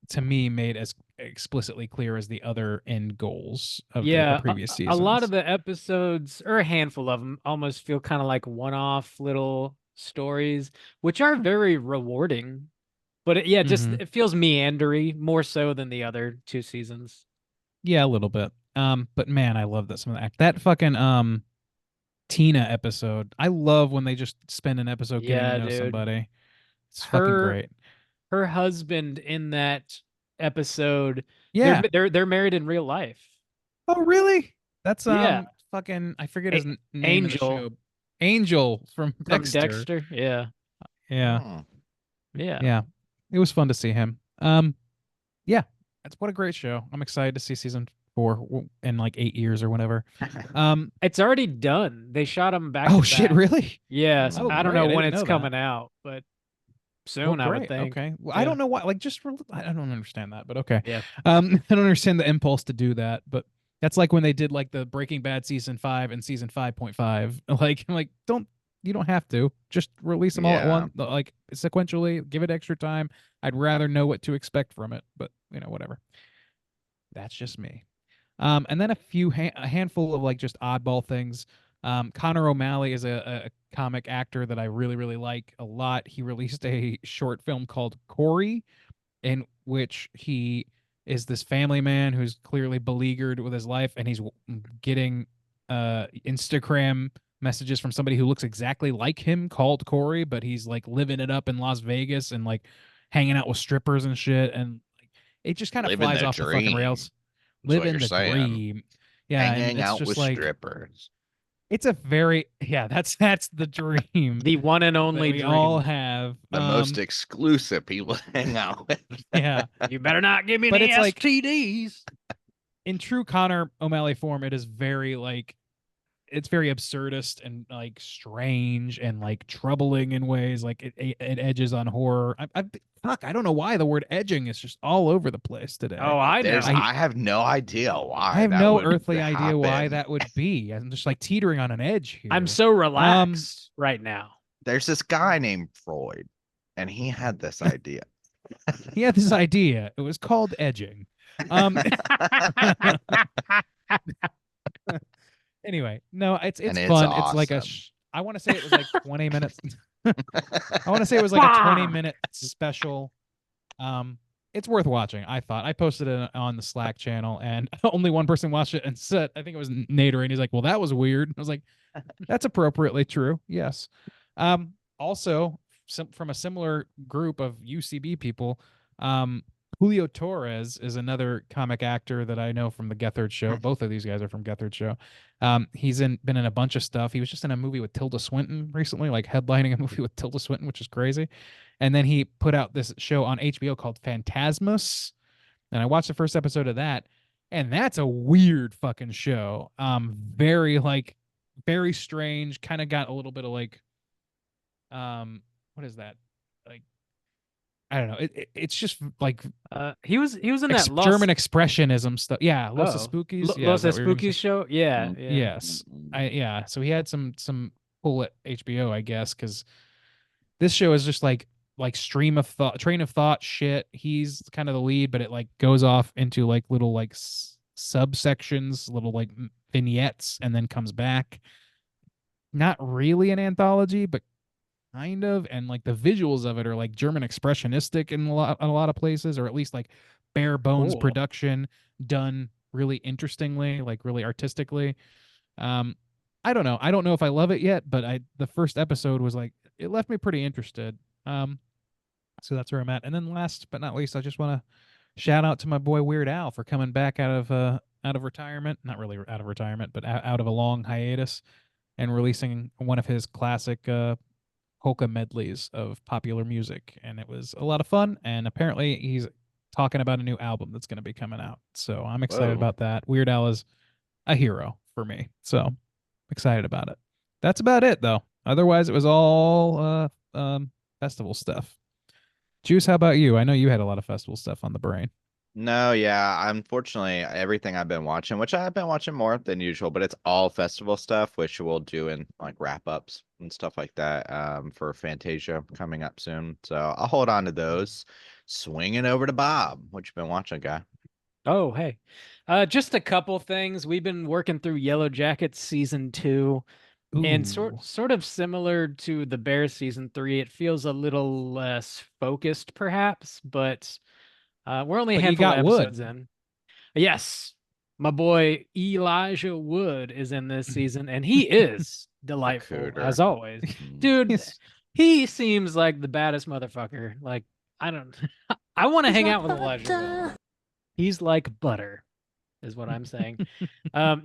to me, made as explicitly clear as the other end goals of the yeah. previous A lot seasons. of the episodes, or a handful of them, almost feel kind of like one-off little stories, which are very rewarding. But yeah, just Mhm. it feels meandery more so than the other 2 seasons. Yeah, a little bit. But man, I love that some of that fucking Tina episode. I love when they just spend an episode getting to Yeah, know dude. somebody. It's fucking Her great. her husband in that episode, Yeah. they're married in real life. Oh, really? That's Yeah. fucking I forget A- his name in the Angel show. Angel from from Dexter. Dexter. Yeah. Yeah. Hmm. Yeah. Yeah. It was fun to see him. Yeah. That's what a great show. I'm excited to see season 4 in like 8 years or whatever. It's already done. They shot them back Oh to shit, back. really? Yes. Oh, I don't great. know I when didn't it's know that. coming out, but Well, soon, I would great. think. Okay. Well, I Yeah. don't know why. Like, I don't understand that, but okay. Yeah. I don't understand the impulse to do that, but that's like when they did like the Breaking Bad season 5 and season 5.5. Like, I'm like, you don't have to just release them all at Yeah. once, like sequentially. Give it extra time. I'd rather know what to expect from it, but whatever. That's just me. And then a handful of like just oddball things. Connor O'Malley is a comic actor that I really, really like a lot. He released a short film called Corey, in which he is this family man who's clearly beleaguered with his life, and he's getting Instagram messages from somebody who looks exactly like him called Corey, but he's like living it up in Las Vegas and like hanging out with strippers and shit, and like, it just kind of Living flies the off the fucking dream. rails. That's what Living you're the saying. dream. Yeah, and Hanging it's out just with like strippers. it's a very that's the dream The one and that only we all dream. have. The most exclusive people to hang out with. Yeah, You better not give me but any it's like STDs. in true Connor O'Malley form, it is very like it's very absurdist and like strange and like troubling in ways. Like it edges on horror. fuck, I don't know why the word edging is just all over the place today. Oh, I know. I have no idea why. I have that no would earthly idea why happen. that would be. I'm just like teetering on an edge here. I'm so relaxed right now. There's this guy named Freud, and he had this idea. He had this idea. It was called edging. Anyway, no, it's And it's fun. It's like awesome. I want to say it was like 20 minutes. I want to say it was like a 20-minute special. It's worth watching. I thought I posted it on the Slack channel, and only one person watched it and said, I think it was Nader, and he's like, "Well, that was weird." I was like, "That's appropriately true." Yes. Also, from a similar group of UCB people, Julio Torres is another comic actor that I know from the Gethard Show. Both of these guys are from Gethard Show. He's been in a bunch of stuff. He was just in a movie with Tilda Swinton recently, like headlining a movie with Tilda Swinton, which is crazy. And then he put out this show on HBO called Phantasmus, and I watched the first episode of that, and that's a weird fucking show. Very strange. Kind of got a little bit of like, what is that? Like, I don't know. It's just like He was in that German expressionism stuff. Yeah, Los Oh. Spookies. Yeah, Los is that what you're gonna Spookies say? show. Yeah, Mm. yeah. Yes. Yeah. So he had some pull at HBO, I guess, because this show is just like train of thought shit. He's kind of the lead, but it like goes off into like little like subsections, little like vignettes, and then comes back. Not really an anthology, but kind of. And like the visuals of it are like German expressionistic in a lot of places, or at least like bare bones Cool. production done really interestingly, like really artistically. I don't know. I don't know if I love it yet, but the first episode was like, it left me pretty interested. So that's where I'm at. And then last but not least, I just want to shout out to my boy Weird Al for coming back out of retirement. Not really out of retirement, but out of a long hiatus, and releasing one of his classic polka medleys of popular music. And it was a lot of fun. And apparently he's talking about a new album that's going to be coming out. So I'm excited Whoa. about that. Weird Al is a hero for me. So excited about it. That's about it though. Otherwise it was all festival stuff. Juice, how about you? I know you had a lot of festival stuff on the brain. No, yeah. Unfortunately, everything I've been watching, which I've been watching more than usual, but it's all festival stuff, which we'll do in like wrap-ups and stuff like that for Fantasia coming up soon. So I'll hold on to those. Swinging over to Bob. What you been watching, guy? Oh, hey. Just a couple things. We've been working through Yellow Jackets season 2. And Ooh. sort of similar to the Bear season 3, it feels a little less focused, perhaps, but we're only a But you handful of got Wood. episodes in. Yes, my boy Elijah Wood is in this season, and he is delightful Cooter. as always. Mm. Dude, He's- he seems like the baddest motherfucker. Like, I don't I want to hang out with Elijah Wood. He's like butter, is what I'm saying.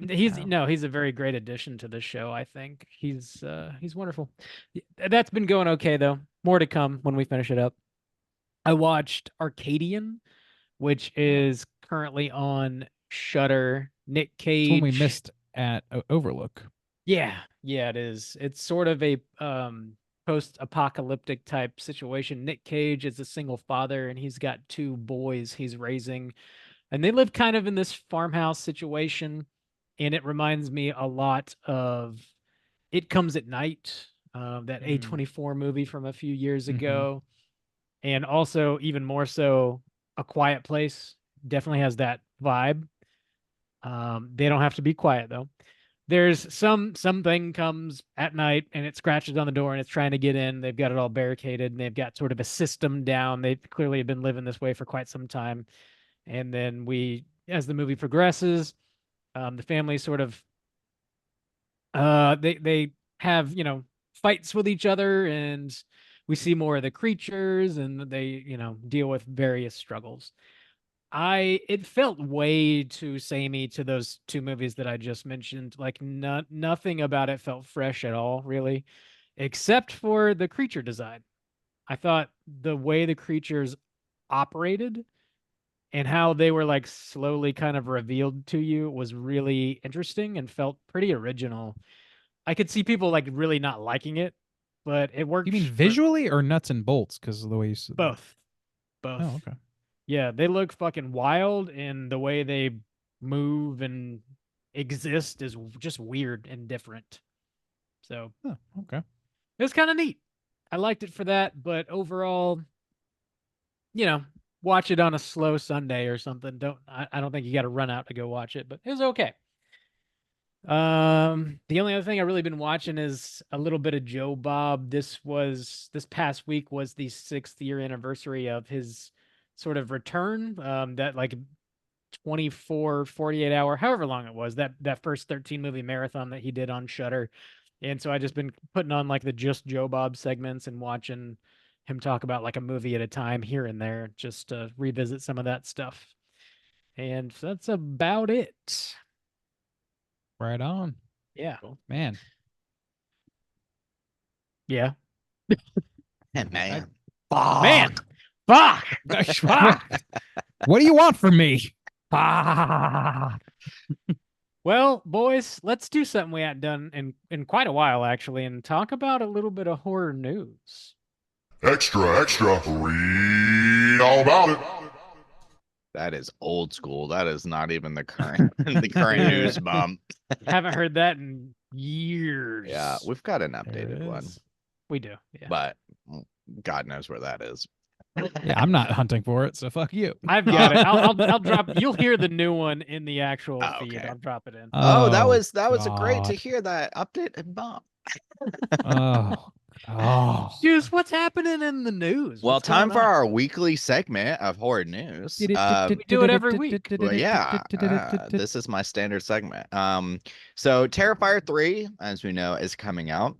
He's Wow. he's a very great addition to the show. I think he's wonderful. That's been going okay though. More to come when we finish it up. I watched Arcadian, which is currently on Shudder. Nick Cage. It's one we missed at Overlook. Yeah, it is. It's sort of a post-apocalyptic type situation. Nick Cage is a single father, and he's got 2 boys he's raising. And they live kind of in this farmhouse situation, and it reminds me a lot of It Comes at Night, that A24 movie from a few years ago, and also even more so, A Quiet Place definitely has that vibe. They don't have to be quiet though. There's something comes at night and it scratches on the door and it's trying to get in. They've got it all barricaded and they've got sort of a system down. They clearly have been living this way for quite some time. And then as the movie progresses, the family sort of they have fights with each other, and we see more of the creatures, and they deal with various struggles. It felt way too samey to those 2 movies that I just mentioned. Like nothing about it felt fresh at all, really, except for the creature design. I thought the way the creatures operated and how they were like slowly kind of revealed to you was really interesting and felt pretty original. I could see people like really not liking it, but it worked. You mean visually or nuts and bolts? Because of the way you said that? Both. both. Oh, okay. Yeah, they look fucking wild, and the way they move and exist is just weird and different. So Oh, okay. it was kind of neat. I liked it for that, but overall, watch it on a slow Sunday or something. I don't think you got to run out to go watch it, but it was okay. The only other thing I've really been watching is a little bit of Joe Bob. This past week was the 6th year anniversary of his sort of return. That like 24, 48 hour, however long it was, that first 13 movie marathon that he did on Shudder. And so I just been putting on like the Just Joe Bob segments and watching him talk about like a movie at a time here and there, just to revisit some of that stuff. And that's about it. Right on. Yeah. Man. Yeah. Man. Man. Fuck. Fuck. What do you want from me? Well, boys, let's do something we hadn't done in quite a while, actually, and talk about a little bit of horror news. Extra, extra. Read all about it. That is old school. That is not even the current the current news bump. Haven't heard that in years. Yeah, we've got an There updated it one, is. We do. Yeah. but God knows where that is. Yeah, I'm not hunting for it, so fuck you. I've got it. I'll drop. You'll hear the new one in the actual Oh, feed. okay. I'll drop it in. Oh, that was great to God. hear that update and bump. Oh. Juice, what's happening in the news? Well, What's time going for on? our weekly segment of horror news. We do it every week. Well, yeah, this is my standard segment. So Terrifier 3, as we know, is coming out.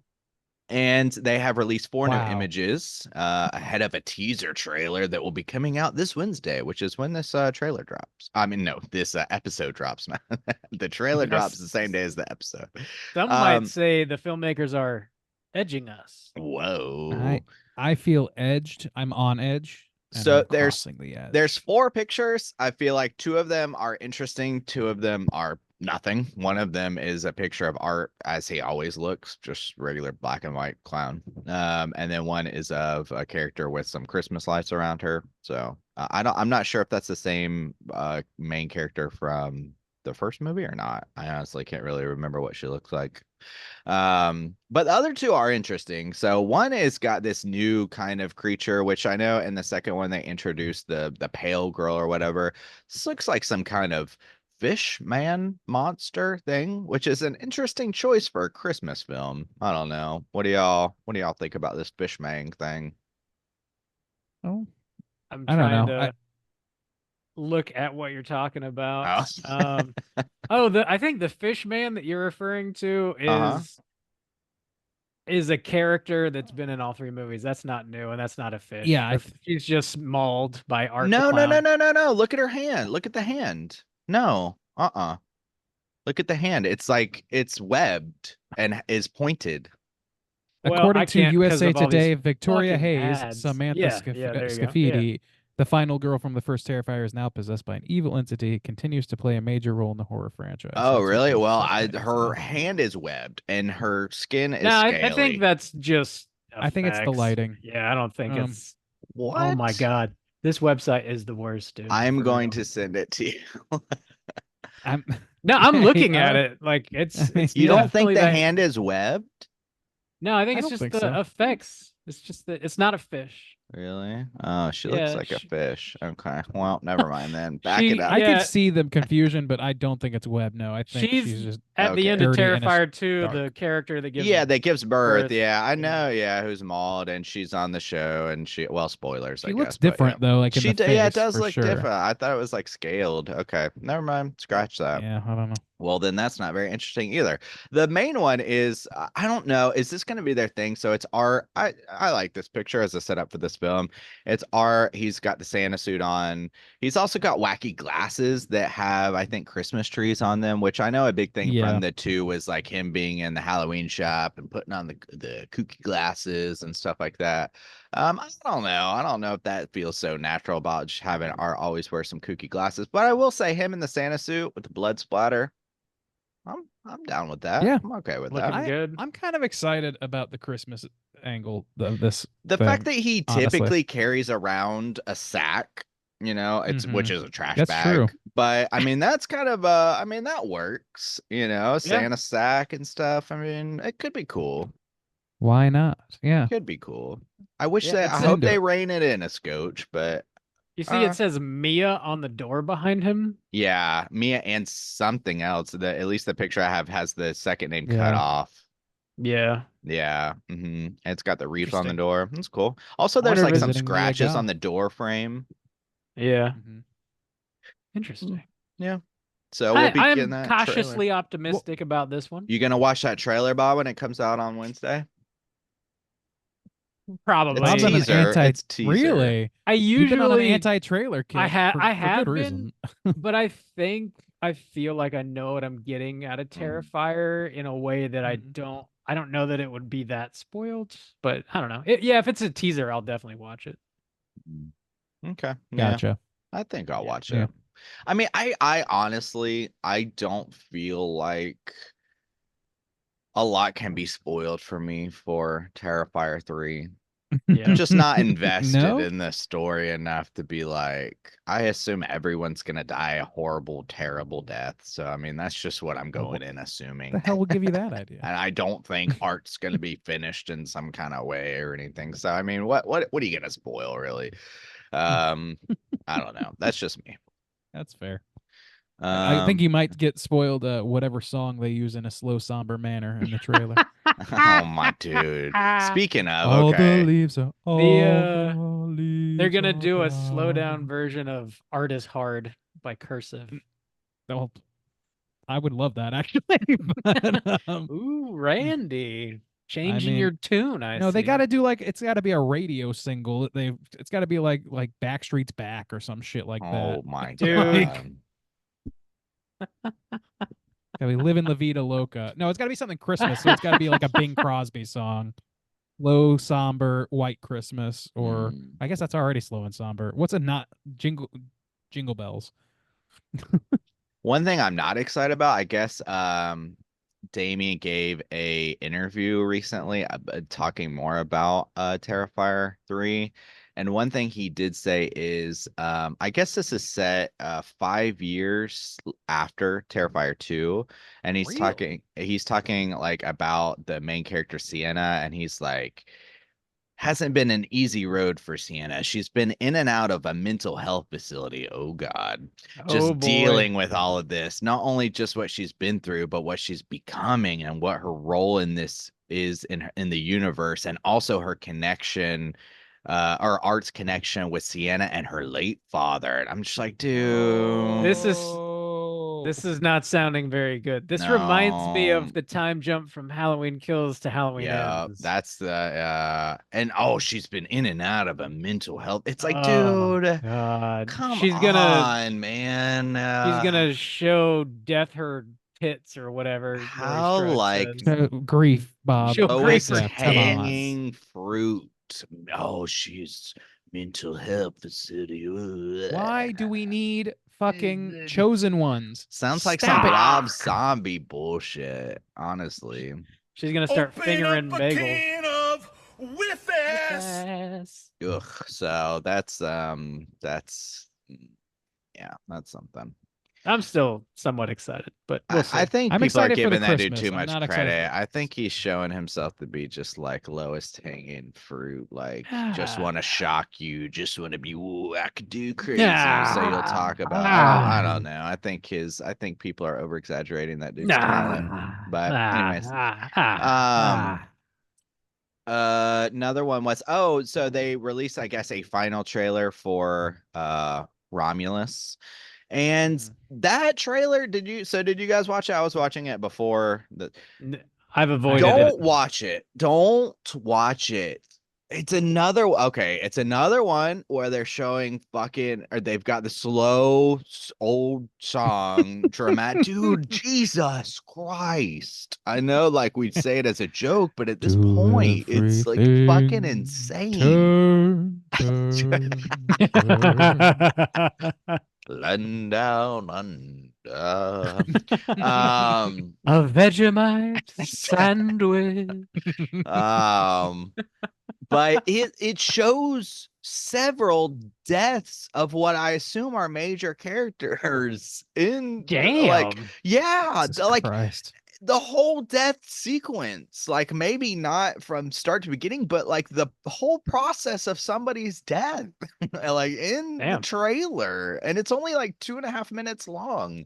And they have released 4 new Wow. images ahead of a teaser trailer that will be coming out this Wednesday, which is when this trailer drops. I mean, no, this episode drops. The trailer drops the same day as the episode. Some might say the filmmakers are edging us. Whoa. I feel edged. I'm on edge. And So I'm crossing the edge. there's 4 pictures. I feel like 2 of them are interesting. 2 of them are nothing. One of them is a picture of Art as he always looks, just regular black and white clown. And then one is of a character with some Christmas lights around her. So I'm not sure if that's the same main character from the first movie or not. I honestly can't really remember what she looks like. But the other 2 are interesting. So one is got this new kind of creature, which I know in the second one they introduced the pale girl or whatever. This looks like some kind of fish man monster thing, which is an interesting choice for a Christmas film. I don't know. What do y'all think about this fish man thing? Oh, I'm I don't trying know. to look at what you're talking about. Oh. I think the fish man that you're referring to Uh-huh. is a character that's been in all 3 movies. That's not new, and that's not a fish. Yeah, She's just mauled by Art. No, the no, Clown. no. Look at her hand. Look at the hand. No. Look at the hand. It's like it's webbed and is pointed. Well, according I to can't 'cause USA of all these Today, Victoria fucking Hayes, ads. Samantha Yeah, there you go. Scafidi, the final girl from the first Terrifier, is now possessed by an evil entity. Continues to play a major role in the horror franchise. Oh, That's what really? the Well, subtitle her says. hand is webbed and her skin is No, scaly. I think that's just I think it's the effects. lighting. Yeah, I don't think it's. What? Oh my god, this website is the worst, dude. I'm for going real. to send it to you. No, I'm They looking at are- it. Like it's. I mean, It's You don't definitely think the that- hand is webbed? No, I think I it's don't just think the so. effects. It's just that it's not a fish. Really? Oh, she looks Yeah, like a fish. Okay. Well, never mind then. Back She- it up. I Yeah. could see the confusion, but I don't think it's web. No, I think She's she's just at the Okay. end of dirty and it's Terrifier 2, the dark. character that gives. Yeah, that gives birth. birth, Yeah, I yeah. know. Yeah, who's mauled and she's on the show and well, spoilers. She I looks guess, but different yeah. though, like in She the face. yeah, it does for look sure. different. I thought it was like scaled. Okay, never mind. Scratch that. Yeah, I don't know. Well, then that's not very interesting either. The main one is I don't know. Is this going to be their thing? So it's Art. I like this picture as a setup for this film. It's Art. He's got the Santa suit on. He's also got wacky glasses that have, I think, Christmas trees on them, which I know a big thing Yeah. from the 2 was like him being in the Halloween shop and putting on the kooky glasses and stuff like that. I don't know. I don't know if that feels so natural about just having Art always wear some kooky glasses. But I will say him in the Santa suit with the blood splatter. I'm down with that. Yeah. I'm okay with Looking that. good. I'm kind of excited about the Christmas angle of this. The thing, fact that he honestly. typically carries around a sack, it's which Mhm. is a trash That's bag. true. But I mean that's kind of I mean that works, Santa sack and stuff. I mean, it could be cool. Why not? Yeah. Could be cool. I wish Yeah, that it's I a- hope into they it. rein it in a scotch, but You see, it says Mia on the door behind him. yeah, Mia and something else. At least the picture I have has the second name cut Yeah. off. Yeah. Yeah. It's got the wreath on the Interesting. door. That's cool. Also, I there's wonder like if some Visiting Mia scratches on Goth. the door frame. Yeah. Mhm. Interesting. Yeah. So we'll be I getting am that cautiously trailer. optimistic about this one. You gonna watch that trailer, Bob, when it comes out on Wednesday? Probably. Bob's on an teaser. anti. It's teaser. Really? I You've been on an usually anti-trailer kick. I for have good been, reason. but I feel like I know what I'm getting out of Terrifier in a way that I Mhm. don't know that it would be that spoiled, but I don't know. If it's a teaser, I'll definitely watch it. Okay. Yeah. Gotcha. I think I'll watch Yeah. it. I mean, I honestly I don't feel like a lot can be spoiled for me for Terrifier 3. Yeah. I'm just not invested No? in the story enough to be like, I assume everyone's gonna die a horrible, terrible death. So I mean, that's just what I'm going in The assuming. hell will give you that idea? And I don't think art's gonna be finished in some kind of way or anything. So I mean, what are you gonna spoil really? I don't know. That's just me. That's fair. I think Um, you might get spoiled whatever song they use in a slow, somber manner in the trailer. oh my dude. Speaking of, All the okay. leaves are The, the leaves They're gonna are do a slow down brown. version of Art is Hard by Cursive. Well, I would love that actually. But, Ooh, Randy. Changing mean, your tune, I no, see. they got to do like it's got to be a radio single. It's got to be like Backstreet's Back or some shit like that. Oh my Dude. god. Gotta be Living La Vida Loca. No, it's got to be something Christmas. So it's got to be like a Bing Crosby song. Low, somber, White Christmas, or I guess that's already slow and somber. What's a not Jingle Bells? One thing I'm not excited about, I guess, Damien gave a interview recently talking more about Terrifier 3. And one thing he did say is I guess this is set 5 years after Terrifier 2. And he's talking like about the main character Sienna, and he's like, hasn't been an easy road for Sienna. She's been in and out of a mental health facility. Oh God. Just Oh boy. dealing with all of this, not only just what she's been through, but what she's becoming and what her role in this is in the universe, and also her connection, or Art's connection with Sienna and her late father. And I'm just like, dude. This is not sounding very good. This reminds me No. of the time jump from Halloween Kills to Halloween Yeah, Ends. that's the and she's been in and out of a mental health. It's like, Oh, dude, God. come She's on, gonna man. show death her tits or whatever Laurie How Strode like says. Grief, Bob. She'll grief lowest her Yeah, come on. hanging fruit. Oh, she's mental health facility. Why do we need fucking chosen ones? Sounds like Stop some it. Rob Zombie bullshit, honestly. She's gonna start fingering bagels. can of whiff ass. Yes. Ugh. So that's yeah, that's something. I'm still somewhat excited, but we'll see. I think I'm people are excited for the giving that dude Christmas. too I'm much not excited credit. for I think he's showing himself to be just like lowest hanging fruit, like just want to shock you, just want to be wackadoo crazy, so you'll talk about. I don't know. I think people are over exaggerating that dude's talent. But anyways, another one was so they released, I guess, a final trailer for Romulus. And that trailer, did you guys watch it? I was watching it before I've avoided Don't it. watch it. Don't watch it. It's another one where they're showing fucking, or they've got the slow old song dramatic. Dude, Jesus Christ. I know like we'd say it as a joke, but at this point it's like fucking insane. Turn. Land down under. Um, A Vegemite sandwich. but it shows several deaths of what I assume are major characters in like Damn. yeah, Jesus like Christ. the whole death sequence, like maybe not from start to beginning, but like the whole process of somebody's death, like in the Damn. trailer, and it's only like 2.5 minutes long.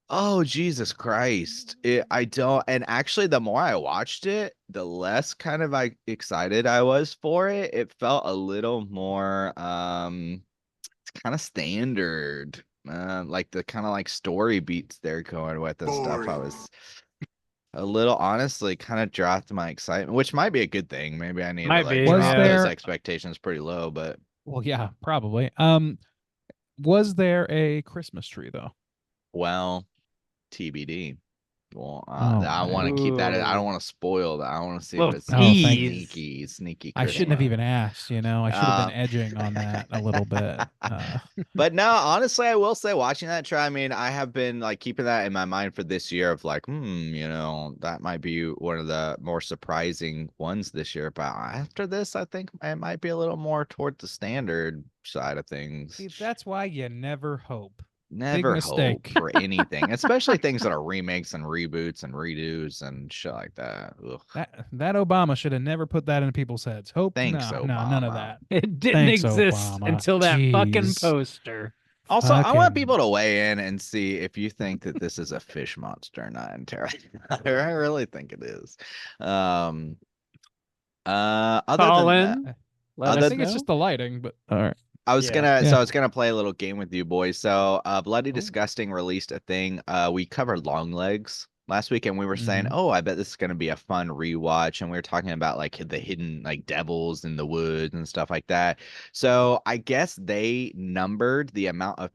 Oh, Jesus Christ. I don't, and actually, the more I watched it, the less kind of excited I was for it. It felt a little more, it's kind of standard. Like the kind of like story beats they're going with and stuff. I was a little honestly kind of dropped my excitement, which might be a good thing. Maybe I need to Might like be, Was drop yeah. those there- expectations pretty low, but Well, yeah, probably. Was there a Christmas tree though? well, TBD. Well, Oh, I want to keep that. I don't Ooh. want to spoil that. I want to see if Little it's Oh, thank you. sneaky I shouldn't have Christmas. even asked, I should have been Uh, edging on that a little bit. But no, honestly, I will say watching that try. I mean, I have been like keeping that in my mind for this year of like, that might be one of the more surprising ones this year. But after this, I think it might be a little more toward the standard side of things. See, that's why you never hope. Never hope mistake. for anything, especially things that are remakes and reboots and redos and shit like that. Ugh. That Obama should have never put that in people's heads. Hope, Thanks, no, none of Obama. that. It didn't Thanks, exist Obama. until that fucking Jeez. poster. Also, I want Fucking- people to weigh in and see if you think that this is a fish monster or not. I really think it is. Other Call than in. that, Let other us I think it's know. just the lighting, but all right. I was Yeah. gonna Yeah. I was gonna play a little game with you boys. So Bloody Oh. Disgusting released a thing. We covered Long Legs last week, and we were saying, Mhm. oh, I bet this is gonna be a fun rewatch. And we were talking about like the hidden like devils in the woods and stuff like that. So I guess they numbered the amount of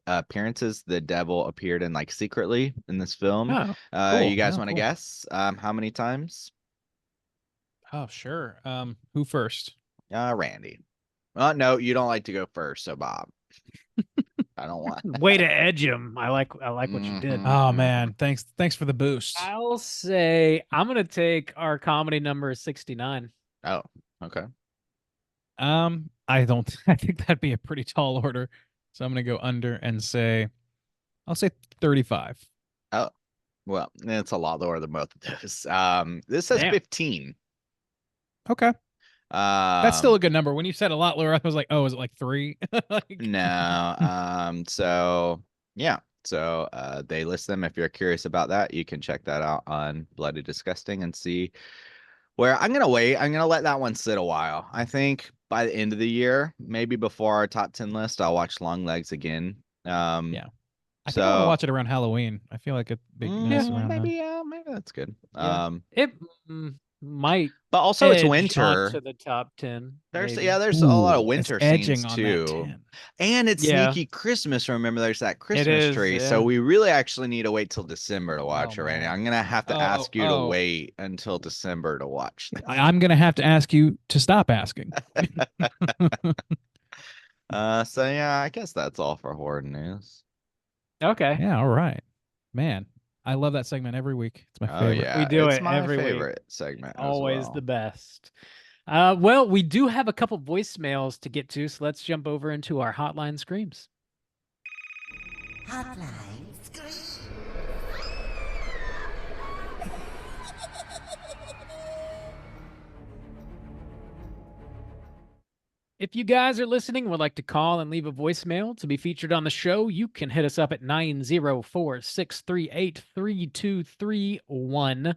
appearances the devil appeared in like secretly in this film. Oh, cool. You guys Oh, want to cool. guess how many times? Oh, sure. Who first? Randy. No, you don't like to go first, so Bob. I don't want. Way to edge him. I like what you did. Mhm. Oh man, thanks for the boost. I'll say I'm gonna take our comedy number 69. Oh, okay. I don't. I think that'd be a pretty tall order, so I'm gonna go under and say, I'll say 35. Oh, well, it's a lot lower than both of those. This says Damn. 15. Okay, that's still Um, a good number. When you said a lot lower, I was like, oh, is it like 3? Like- no. So yeah. So they list them. If you're curious about that, you can check that out on Bloody Disgusting and see where I'm gonna wait. I'm gonna let that one sit a while. I think by the end of the year, maybe before our top 10 list, I'll watch Long Legs again. Yeah. I think I want to So watch it around Halloween. I feel like it'd be nice around then. maybe that's good. Yeah. It might But also it's edge winter. onto the top 10. There's maybe. there's a lot of Ooh, winter it's edging scenes on too. that 10. And it's Yeah. sneaky Christmas. Remember, there's that Christmas is, tree. yeah. So we really actually need to wait till December to watch it, Randy. man. I'm gonna have to Oh, ask you to oh. wait until December to watch this. I'm gonna have to ask you to stop asking. So yeah, I guess that's all for horror news. Okay. Yeah, all right, man. I love that segment every week. It's my Oh favorite. yeah, We do it's it my every week. favorite segment. as Always well. the best. Well, we do have a couple voicemails to get to, so let's jump over into our hotline screams. Hotline scream. If you guys are listening and would like to call and leave a voicemail to be featured on the show, you can hit us up at 904-638-3231.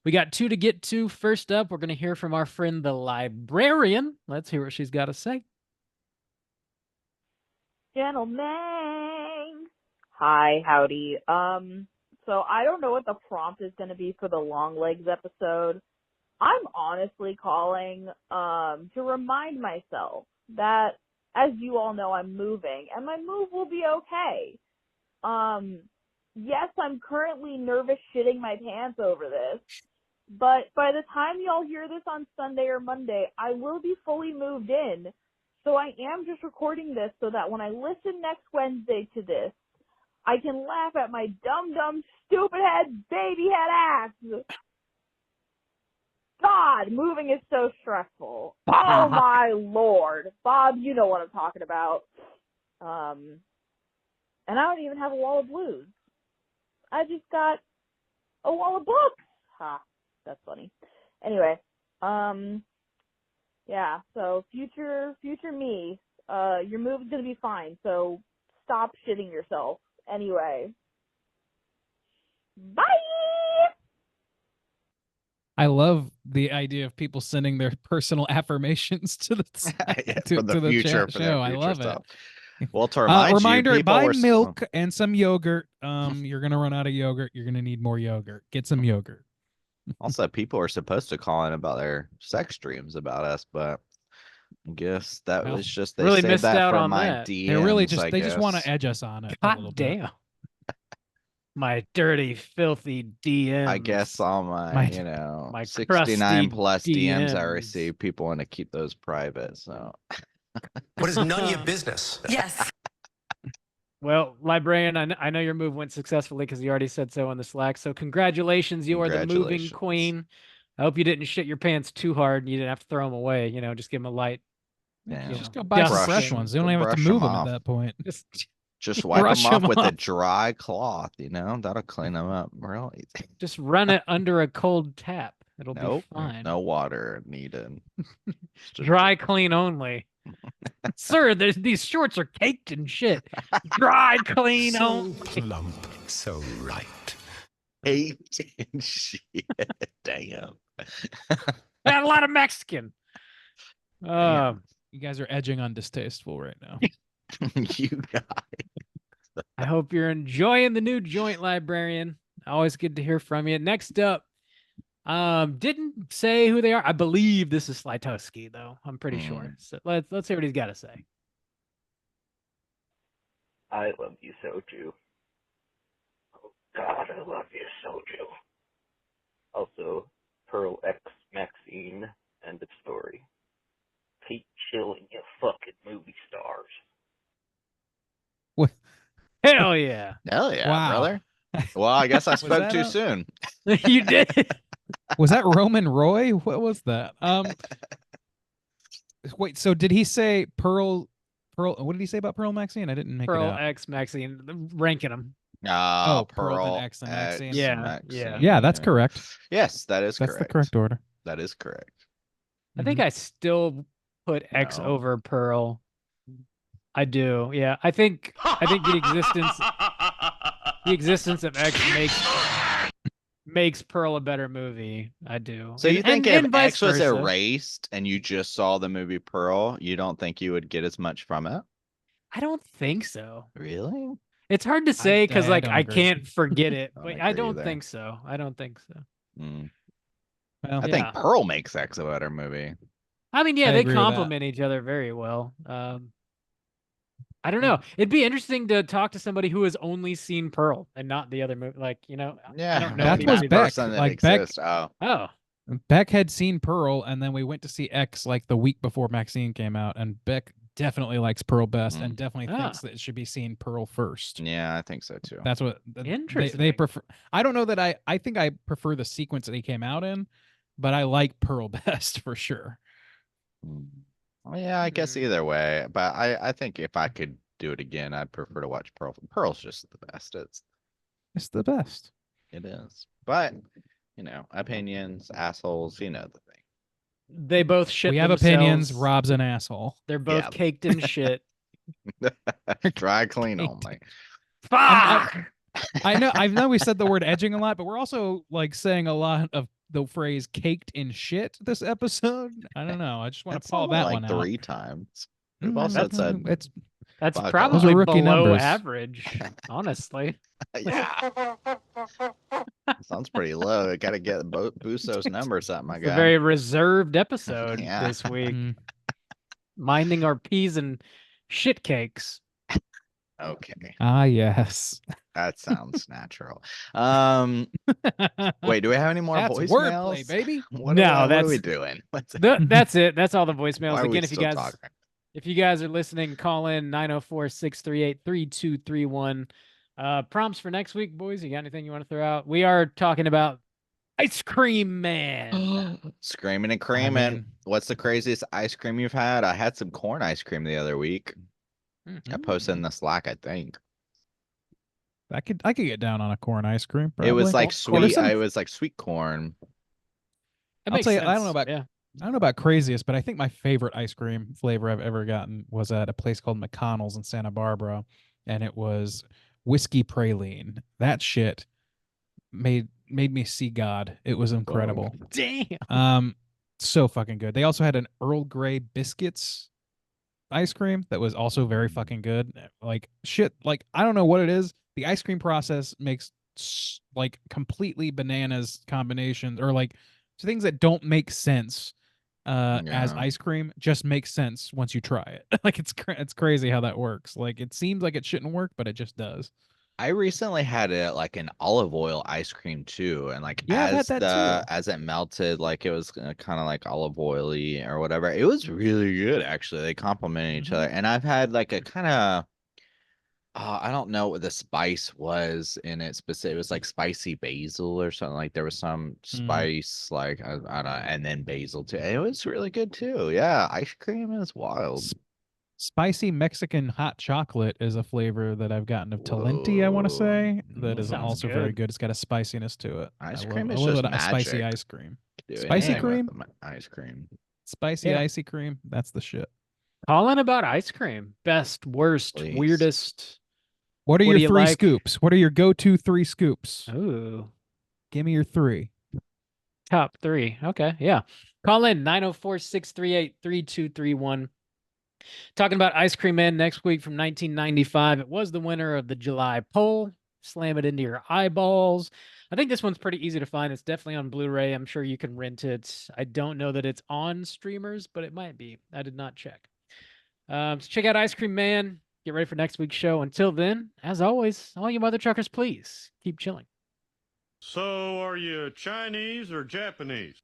We got two to get to. First up, we're going to hear from our friend the librarian. Let's hear what she's got to say. Gentlemen. Hi, howdy. So I don't know what the prompt is going to be for the Long Legs episode. I'm honestly calling to remind myself that, as you all know, I'm moving, and my move will be okay. Yes, I'm currently nervous shitting my pants over this, but by the time y'all hear this on Sunday or Monday, I will be fully moved in. So I am just recording this so that when I listen next Wednesday to this, I can laugh at my dumb, stupid head, baby head ass. God, moving is so stressful. Oh my lord. Bob, you know what I'm talking about. And I don't even have a wall of blues. I just got a wall of books. Ha, that's funny. Anyway, yeah, so future me, your move is gonna be fine, so stop shitting yourself. Anyway. Bye! I love the idea of people sending their personal affirmations to the For the future, chat for their show. I future love stuff. it. Well, to remind reminder: you, people buy were milk and some yogurt. You're gonna run out of yogurt. You're gonna need more yogurt. Get some yogurt. also people are supposed to call in about their sex dreams about us, but I guess that Well, was just they really saved missed that out for on my that. DMs. They're really I just want guess. to edge us on it a little God bit. damn. My dirty, filthy DMs. I guess all my, My- you know, my 69 crusty plus DMs I DMs. receive, people want to keep those private. So What is none of your business? Yes. Well, Librarian, I know your move went successfully because you already said so on the Slack. So congratulations, you are the moving Congratulations. queen. I hope you didn't shit your pants too hard and you didn't have to throw them away. You know, just give them a light. yeah, You Just know, go buy some dusting. fresh ones. You don't even have to Brush 'em move them at off. that point. just wipe Brush them off 'em with a off. dry cloth, you know, that'll clean them up real easy. Just run it under a cold tap. It'll Nope, be fine. no water needed. Just a- Dry clean only. Sir, these shorts are caked in shit. Dry clean only. plump, so right. 18 shit. Damn. Got a lot of Mexican. You guys are edging on distasteful right now. You guys. I hope you're enjoying the new joint, Librarian. Always good to hear from you. Next up, didn't say who they are. I believe this is Slytowski, though. I'm pretty sure. So let's hear what he's got to say. I love you, Soju. Oh God, I love you, Soju. Also, Pearl X Maxine, end of story. Keep chilling, you fucking movie stars. What? Hell yeah. Hell yeah, Wow. brother. Well, I guess I Was spoke that too a- soon. You did. Was that Roman Roy? What was that? Wait. So did he say Pearl? What did he say about Pearl Maxine? I didn't make it Pearl out. X Maxine, ranking them. Oh, Pearl, Pearl, then X, and Maxine. Yeah, Maxine. yeah. Yeah, that's correct. Yes, that is That's correct. the correct order. That is correct. I think I still put X No. over Pearl. I do. Yeah. I think the existence of X makes Pearl a better movie. I do. So you And- think and if vice X was versa. erased and you just saw the movie Pearl, you don't think you would get as much from it? I don't think so. Really? It's hard to say because I like don't I agree. can't forget it, Don't but I agree don't there. think so. I don't think so. Mm. Well, I Yeah. think Pearl makes X a better movie. I mean, yeah, I they agree with that. complement each other very well. I don't know. It'd be interesting to talk to somebody who has only seen Pearl and not the other movie. Like, you know, Yeah, I don't know. That anybody was that- Beck. person that Like, Beck- exists. Oh, Oh, Beck had seen Pearl, and then we went to see X like the week before Maxine came out, and Beck definitely likes Pearl best, and definitely Ah. thinks that it should be seen Pearl first. yeah, I think so too. That's what Interesting. they prefer. I don't know that I think I prefer the sequence that he came out in, but I like Pearl best for sure. Well, yeah, I guess Mm. either way. But I think if I could do it again, I'd prefer to watch Pearl. Pearl's just the best. It's the best. It is. But you know, opinions, assholes, you know the thing. they both shit We have opinions. themselves. Rob's an asshole. They're both Yeah. caked in shit. Dry clean Caked. only. Fuck! I know we said the word edging a lot, but we're also like saying a lot of the phrase "caked in shit" this episode. I don't know. I just want to That's call only that like one out. 3 times. We've Mm, also that's- said it's That's Fuck off. probably Those are rookie below numbers. average, honestly. yeah. Sounds pretty low. Got to get Buso's numbers up, my It's a guy. very reserved episode Yeah. this week. Mm. Minding our peas and shit cakes. Okay, Ah, yes. that sounds natural. Wait, do we have any more That's voicemails, wordplay, baby. What No, are that's- we doing? What's That's it. That's all the voicemails. Why are we Again, if you still guys talking? if you guys are listening, call in 904-638-3231. Prompts for next week, boys. You got anything you want to throw out? We are talking about Ice Cream Man. Screaming and I creaming. mean, What's the craziest ice cream you've had? I had some corn ice cream the other week. I posted in the Slack, I think. I could get down on a corn ice cream. It was Probably. like Yeah, there's sweet. some. It was like sweet corn. It I'll makes tell you, sense. I don't know about yeah. I don't know about craziest, but I think my favorite ice cream flavor I've ever gotten was at a place called McConnell's in Santa Barbara, and it was whiskey praline. That shit made me see God. It was incredible. Damn. So fucking good. They also had an Earl Grey biscuits ice cream that was also very fucking good. Like shit, like I don't know what it is. The ice cream process makes like completely bananas combinations or like things that don't make sense as Yeah. ice cream just makes sense once you try it. Like it's crazy how that works. Like it seems like it shouldn't work, but it just does. I recently had it like an olive oil ice cream too, and like Yeah, I've had that too. as it melted, like it was kind of like olive oily or whatever. It was really good actually. They complemented each other, and I've had like a kind of I don't know what the spice was in it specific. It was like spicy basil or something. Like there was some spice, like I don't know, and then basil too. And it was really good too. Yeah, ice cream is wild. Spicy Mexican hot chocolate is a flavor that I've gotten of Talenti, I want to say. That is Sounds also very good. good. It's got a spiciness to it. Ice I cream love is a little just bit of spicy magic. ice cream. Do Spicy anything with cream? ice cream. Spicy Yeah. icy cream. That's the shit. Calling about ice cream. Best, worst, Please. weirdest. What are What do your you three like? scoops? What are your go-to 3 scoops? Ooh. Give me your 3. Top 3. Okay. Yeah. Call in 904-638-3231. Talking about Ice Cream Man next week from 1995. It was the winner of the July poll. Slam it into your eyeballs. I think this one's pretty easy to find. It's definitely on Blu-ray. I'm sure you can rent it. I don't know that it's on streamers, but it might be. I did not check. So check out Ice Cream Man. Get ready for next week's show. Until then, as always, all you mother truckers, please keep chilling. So, are you Chinese or Japanese?